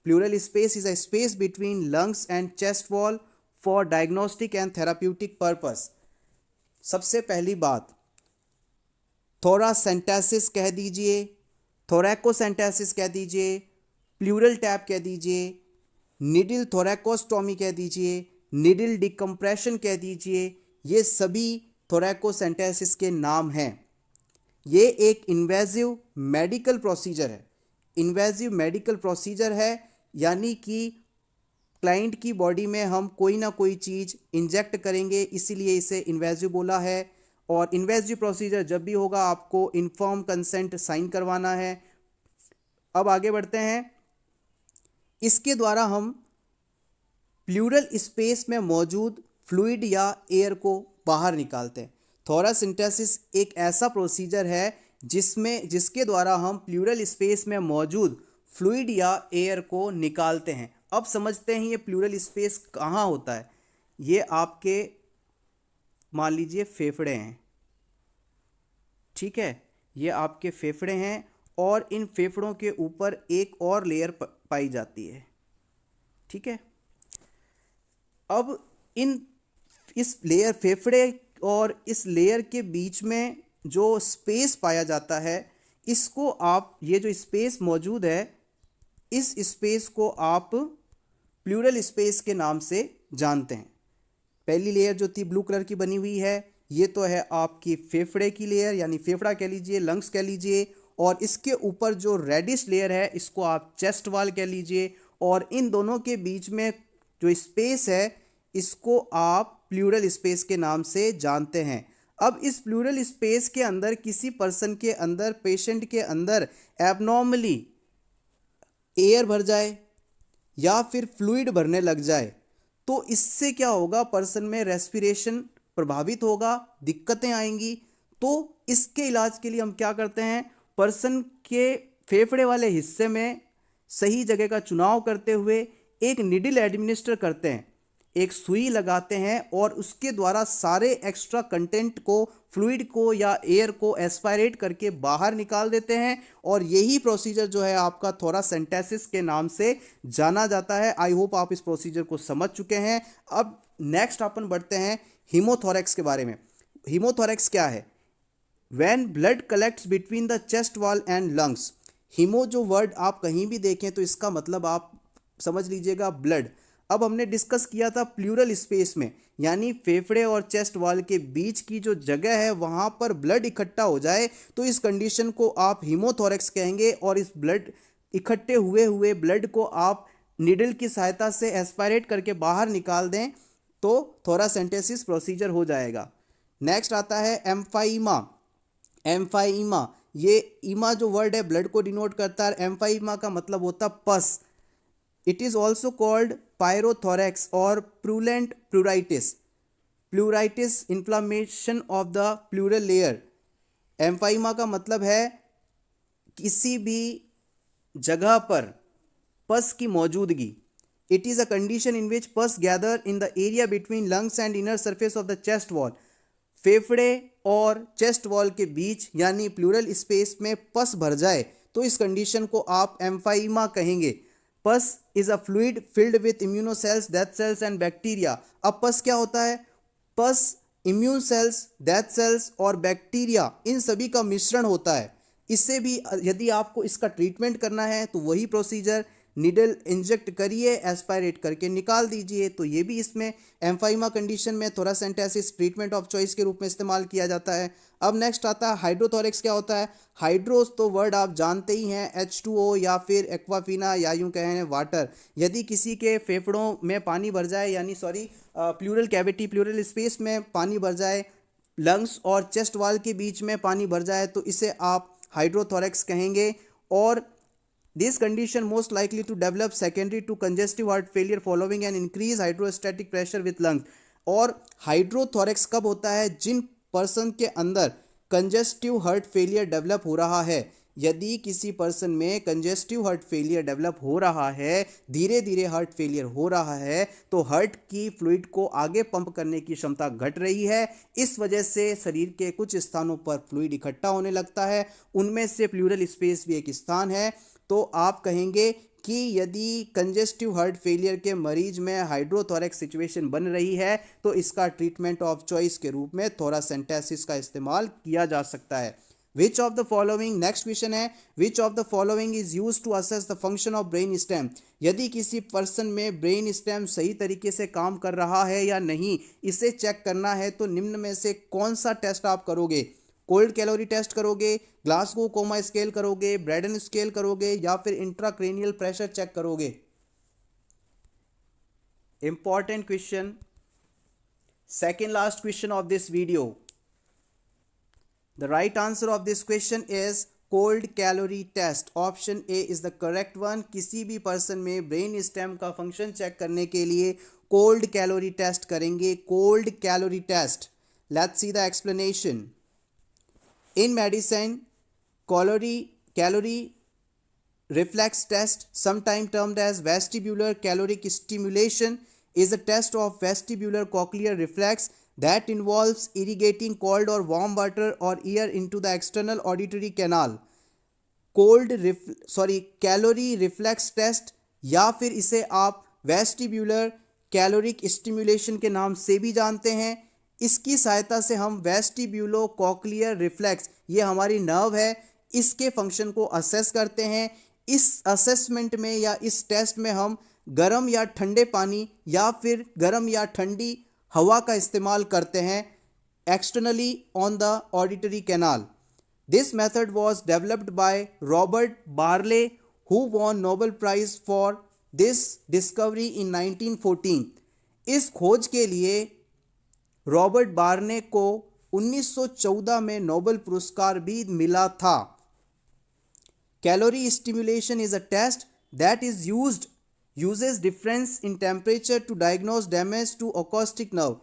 Pleural space is a space between lungs and chest wall for diagnostic and therapeutic purpose. सबसे पहली बात, thoracentesis कह दीजिए, थोरैकोसेंटेसिस कह दीजिए, plural tap कह दीजिए, needle थोरैकोस्टोमी कह दीजिए, निडिल डिकम्प्रेशन कह दीजिए, ये सभी थोरैकोसेंटेसिस के नाम हैं। ये एक इन्वेजिव मेडिकल प्रोसीजर है। इन्वेजिव मेडिकल प्रोसीजर है यानी कि क्लाइंट की बॉडी में हम कोई ना कोई चीज़ इंजेक्ट करेंगे, इसीलिए इसे इन्वेजिव बोला है। और इन्वेजिव प्रोसीजर जब भी होगा आपको इन्फॉर्म कंसेंट साइन करवाना है। अब आगे बढ़ते हैं। इसके द्वारा हम प्लूरल स्पेस में मौजूद फ्लूइड या एयर को बाहर निकालते हैं। थोरासेंटेसिस एक ऐसा प्रोसीजर है जिसके द्वारा हम प्लूरल स्पेस में मौजूद फ्लूइड या एयर को निकालते हैं। अब समझते हैं ये प्लूरल स्पेस कहाँ होता है। ये आपके मान लीजिए फेफड़े हैं, ठीक है, ये आपके फेफड़े हैं और इन फेफड़ों के ऊपर एक और लेयर पाई जाती है, ठीक है। अब इस लेयर फेफड़े और इस लेयर के बीच में जो स्पेस पाया जाता है, इसको आप, ये जो स्पेस मौजूद है, इस स्पेस को आप प्लूरल स्पेस के नाम से जानते हैं। पहली लेयर जो थी ब्लू कलर की बनी हुई है, ये तो है आपकी फेफड़े की लेयर, यानी फेफड़ा कह लीजिए, लंग्स कह लीजिए। और इसके ऊपर जो रेडिश लेयर है, इसको आप चेस्ट वॉल कह लीजिए। और इन दोनों के बीच में जो स्पेस है, इसको आप प्लूरल स्पेस के नाम से जानते हैं। अब इस प्लूरल स्पेस के अंदर किसी पर्सन के अंदर, पेशेंट के अंदर एबनॉर्मली एयर भर जाए या फिर फ्लूइड भरने लग जाए, तो इससे क्या होगा, पर्सन में रेस्पिरेशन प्रभावित होगा, दिक्कतें आएंगी। तो इसके इलाज के लिए हम क्या करते हैं, पर्सन के फेफड़े वाले हिस्से में सही जगह का चुनाव करते हुए एक निडल एडमिनिस्टर करते हैं, एक सुई लगाते हैं और उसके द्वारा सारे एक्स्ट्रा कंटेंट को, फ्लूइड को या एयर को एस्पायरेट करके बाहर निकाल देते हैं। और यही प्रोसीजर जो है आपका थोरासेंटेसिस के नाम से जाना जाता है। आई होप आप इस प्रोसीजर को समझ चुके हैं। अब नेक्स्ट अपन बढ़ते हैं हीमोथोरैक्स के बारे में। हीमोथोरैक्स क्या है? When blood collects between the chest wall and lungs, hemo जो वर्ड आप कहीं भी देखें तो इसका मतलब आप समझ लीजिएगा ब्लड। अब हमने डिस्कस किया था प्लूरल स्पेस में, यानी फेफड़े और चेस्ट वॉल के बीच की जो जगह है वहाँ पर ब्लड इकट्ठा हो जाए, तो इस कंडीशन को आप हीमोथोरैक्स कहेंगे। और इस ब्लड इकट्ठे हुए ब्लड को आप निडल की सहायता से एस्पायरेट करके बाहर निकाल दें तो थोरासेंटेसिस प्रोसीजर हो जाएगा। नेक्स्ट आता है एम्फाइमा। एम्फाइमा, ये ईमा जो वर्ड है ब्लड को डिनोट करता है। एम्फाइमा का मतलब होता है pus. It is also called pyothorax और purulent pleuritis. Pleuritis inflammation of the pleural layer. Empyema का मतलब है किसी भी जगह पर पस की मौजूदगी। It is a condition in which pus gather in the area between lungs and inner surface of the chest wall. फेफड़े और चेस्ट वॉल के बीच यानी प्लूरल स्पेस में पस भर जाए तो इस कंडीशन को आप एम्फाइमा कहेंगे। Pus is a fluid filled with immuno cells, death cells and bacteria. अब पस क्या होता है? Pus immune cells, death cells और बैक्टीरिया, इन सभी का मिश्रण होता है। इससे भी यदि आपको इसका ट्रीटमेंट करना है तो वही प्रोसीजर, निडल इंजेक्ट करिए, एस्पायरेट करके निकाल दीजिए। तो ये भी इसमें एम्फाइमा कंडीशन में थोरासेंटेसिस ट्रीटमेंट ऑफ चॉइस के रूप में इस्तेमाल किया जाता है। अब नेक्स्ट आता है हाइड्रोथोरैक्स। क्या होता है? हाइड्रोस तो वर्ड आप जानते ही हैं, H2O या फिर एक्वाफिना या यूं कहें वाटर। यदि किसी के फेफड़ों में पानी भर जाए, यानी प्लूरल कैविटी, प्लूरल स्पेस में पानी भर जाए, लंग्स और चेस्ट वॉल के बीच में पानी भर जाए, तो इसे आप हाइड्रोथोरैक्स कहेंगे। और this condition most likely to develop secondary to congestive heart failure following an increased hydrostatic pressure with lungs। और हाइड्रोथोरेक्स कब होता है? जिन पर्सन के अंदर कंजेस्टिव हार्ट फेलियर डेवलप हो रहा है। यदि किसी पर्सन में कंजेस्टिव हार्ट फेलियर डेवलप हो रहा है, धीरे धीरे हार्ट फेलियर हो रहा है, तो हार्ट की फ्लूइड को आगे पंप करने की क्षमता घट रही है। इस वजह से शरीर के कुछ स्थानों पर फ्लूइड इकट्ठा होने लगता है, उनमें से प्लूरल स्पेस भी एक स्थान है। तो आप कहेंगे कि यदि कंजेस्टिव हार्ट फेलियर के मरीज में हाइड्रोथोरेक्स सिचुएशन बन रही है तो इसका ट्रीटमेंट ऑफ चॉइस के रूप में थोरासेंटेसिस का इस्तेमाल किया जा सकता है। Which of the following, next question है, which of the following is use to assess the function of brain stem. यदि किसी पर्सन में ब्रेन स्टेम सही तरीके से काम कर रहा है या नहीं, इसे चेक करना है तो निम्न में से कौन सा टेस्ट आप करोगे? कोल्ड कैलोरी टेस्ट करोगे, ग्लासगो कोमा स्केल करोगे, ब्रेडन स्केल करोगे, या फिर इंट्राक्रेनियल प्रेशर चेक करोगे? Important question, second last question of this video. The right answer of this question is cold calorie test. Option A is the correct one. किसी भी person में brain stem का function check करने के लिए cold calorie test करेंगे, cold calorie test. Let's see the explanation. In medicine, calorie reflex test, sometimes termed as vestibular caloric stimulation, is a test of vestibular cochlear reflex that involves irrigating cold or warm water or air into the external auditory canal. Calorie reflex test, या फिर इसे आप vestibular caloric stimulation के नाम से भी जानते हैं। इसकी सहायता से हम वेस्टिब्यूलो कॉक्लियर रिफ्लेक्स, ये हमारी नर्व है, इसके फंक्शन को असेस करते हैं। इस असेसमेंट में या इस टेस्ट में हम गर्म या ठंडे पानी या फिर गर्म या ठंडी हवा का इस्तेमाल करते हैं externally on the auditory canal. This method was developed by Robert Barany, who won Nobel prize for this discovery in 1914। इस खोज के लिए रॉबर्ट बार्ले को 1914 में नोबेल पुरस्कार भी मिला था। Calorie stimulation is a test that is uses difference in temperature to diagnose damage to acoustic nerve.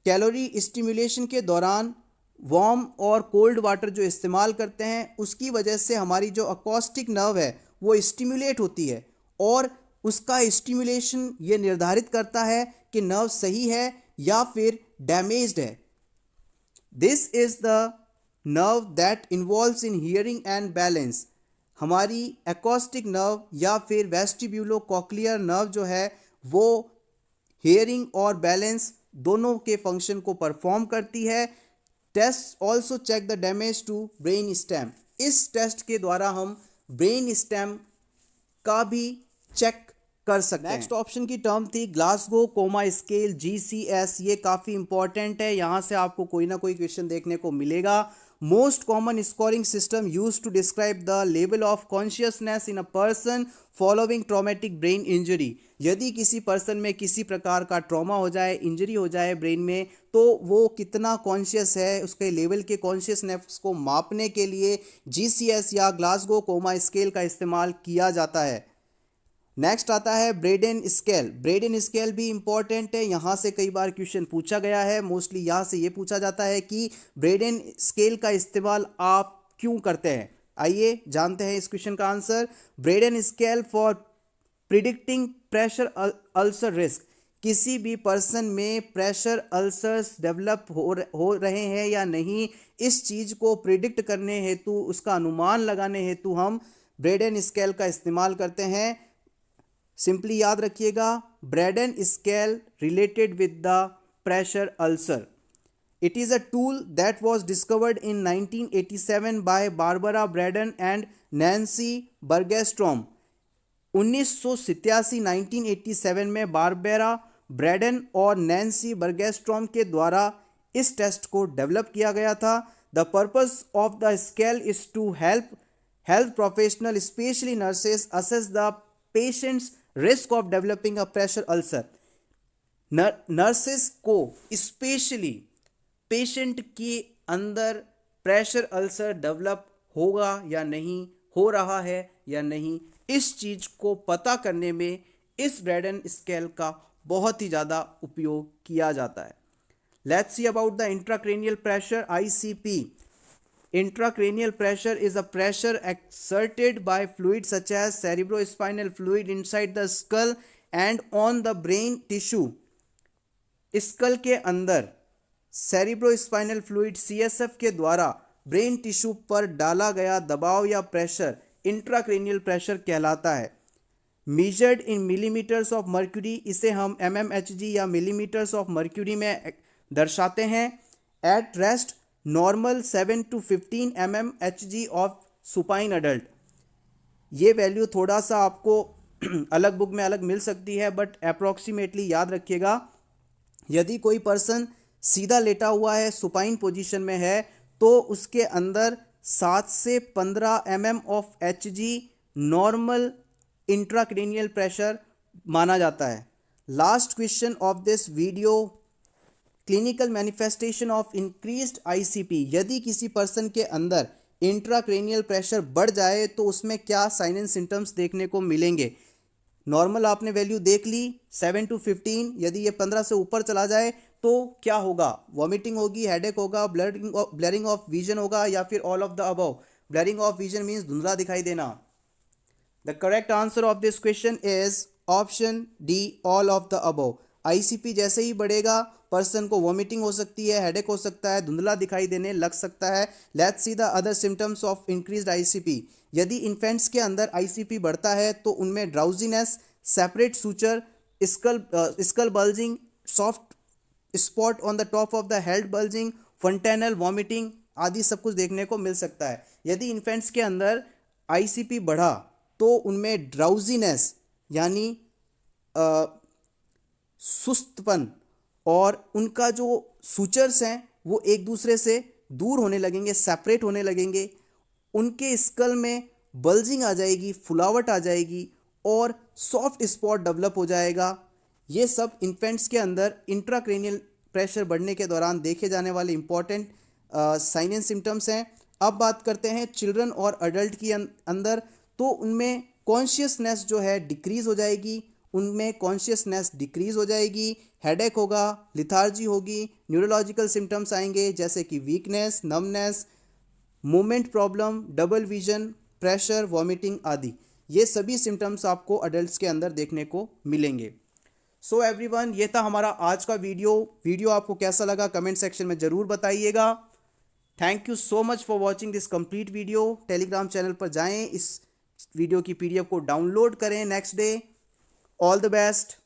Calorie stimulation के दौरान वार्म और कोल्ड वाटर जो इस्तेमाल करते हैं उसकी वजह से हमारी जो अकॉस्टिक नर्व है वो स्टिमुलेट होती है, और उसका स्टिमुलेशन ये निर्धारित करता है कि नर्व सही है या फिर डैमेज्ड है। This is the nerve that involves in hearing and balance. हमारी एकॉस्टिक नर्व या फिर वेस्टिब्यूलो कॉक्लियर नर्व जो है वो हियरिंग और बैलेंस दोनों के फंक्शन को परफॉर्म करती है। Test also check the damage to brain stem. इस टेस्ट के द्वारा हम ब्रेन स्टेम का भी चेक कर सकते हैं। नेक्स्ट ऑप्शन की टर्म थी ग्लासगो कोमा स्केल, GCS। ये काफ़ी इंपॉर्टेंट है, यहाँ से आपको कोई ना कोई क्वेश्चन देखने को मिलेगा। Most common scoring system use to describe the level of consciousness in a person following traumatic brain injury. यदि किसी पर्सन में किसी प्रकार का ट्रॉमा हो जाए, इंजरी हो जाए ब्रेन में, तो वो कितना कॉन्शियस है, उसके लेवल के कॉन्शियसनेस को मापने के लिए GCS या ग्लासगो कोमा स्केल का इस्तेमाल किया जाता है। नेक्स्ट आता है ब्रेडन स्केल। ब्रेडन स्केल भी इंपॉर्टेंट है, यहाँ से कई बार क्वेश्चन पूछा गया है। मोस्टली यहाँ से ये पूछा जाता है कि ब्रेडन स्केल का इस्तेमाल आप क्यों करते हैं। आइए जानते हैं इस क्वेश्चन का answer. Brydon scale for predicting pressure ulcer risk. किसी भी पर्सन में प्रेशर अल्सर्स डेवलप हो रहे हैं या नहीं, इस चीज़ को प्रिडिक्ट करने हेतु, उसका अनुमान लगाने हेतु हम ब्रेडन स्केल का इस्तेमाल करते हैं। सिंपली याद रखिएगा, Braden scale related with the pressure ulcer. It is a tool that was discovered in 1987 by Barbara Braden and Nancy Bergstrom. 1987 में बारबरा ब्रेडन और नैन्सी बर्गेस्ट्रॉम के द्वारा इस टेस्ट को डेवलप किया गया था। The purpose of the scale is to help health professional specially nurses assess the patient's risk of developing a pressure ulcer. Nurses को स्पेशली पेशेंट के अंदर प्रेशर अल्सर डेवलप होगा या नहीं, हो रहा है या नहीं, इस चीज को पता करने में इस ब्रेडन स्केल का बहुत ही ज़्यादा उपयोग किया जाता है। Let's see about the intracranial pressure ICP. Intracranial pressure is a pressure exerted by fluid such as cerebrospinal fluid inside the skull and on the brain tissue. Skull के अंदर सेरिब्रोस्पाइनल फ्लूइड CSF के द्वारा brain tissue पर डाला गया दबाव या pressure intracranial pressure कहलाता है। Measured in millimetres of mercury, इसे हम mmHg या मिलीमीटर्स ऑफ मर्क्यूरी में दर्शाते हैं। At rest normal 7 to 15 mmHg of supine adult. ये वैल्यू थोड़ा सा आपको अलग बुक में अलग मिल सकती है, बट अप्रॉक्सीमेटली याद रखिएगा। यदि कोई पर्सन सीधा लेटा हुआ है, सुपाइन पोजीशन में है, तो उसके अंदर 7 से 15 mm of Hg normal intracranial pressure माना जाता है। Last question of this video, clinical manifestation of increased ICP। यदि किसी पर्सन के अंदर इंट्राक्रेनियल प्रेशर बढ़ जाए तो उसमें क्या साइन एंड सिम्टम्स देखने को मिलेंगे। नॉर्मल आपने वैल्यू देख ली 7 to 15, यदि ये 15 से ऊपर चला जाए तो क्या होगा? वॉमिटिंग होगी, हेडेक होगा, ब्लरिंग ऑफ विजन होगा, या फिर all of the above. Blurring of vision means धुंधला दिखाई देना। The correct answer of this question is option D, all of the above. ICP जैसे ही बढ़ेगा पर्सन को वॉमिटिंग हो सकती है, हेडेक हो सकता है, धुंधला दिखाई देने लग सकता है। Let's see the other symptoms of increased ICP। यदि इन्फेंट्स के अंदर ICP बढ़ता है तो उनमें drowsiness, separate suture, skull bulging, soft spot on the top of the head bulging, fontanelle vomiting आदि सब कुछ देखने को मिल सकता है। यदि इन्फेंट्स के अंदर ICP बढ़ा तो उनमें ड्राउजीनेस यानी सुस्तपन और उनका जो सूचर्स हैं वो एक दूसरे से दूर होने लगेंगे, सेपरेट होने लगेंगे। उनके स्कल में बल्जिंग आ जाएगी, फुलावट आ जाएगी और सॉफ्ट स्पॉट डेवलप हो जाएगा। ये सब इन्फेंट्स के अंदर इंट्राक्रेनियल प्रेशर बढ़ने के दौरान देखे जाने वाले इंपॉर्टेंट साइन एंड सिम्टम्स हैं। अब बात करते हैं चिल्ड्रन और अडल्ट की अंदर, तो उनमें कॉन्शियसनेस जो है डिक्रीज हो जाएगी, हो जाएगी, हेडेक होगा, लिथार्जी होगी, न्यूरोलॉजिकल सिम्टम्स आएंगे जैसे कि weakness, numbness, movement problem, double vision, pressure, vomiting आदि। ये सभी सिम्टम्स आपको अडल्ट्स के अंदर देखने को मिलेंगे। सो एवरीवन, ये था हमारा आज का वीडियो आपको कैसा लगा कमेंट सेक्शन में ज़रूर बताइएगा। Thank you so much for watching this complete video. Telegram channel पर जाएं, इस वीडियो की PDF को डाउनलोड करें next day. All the best.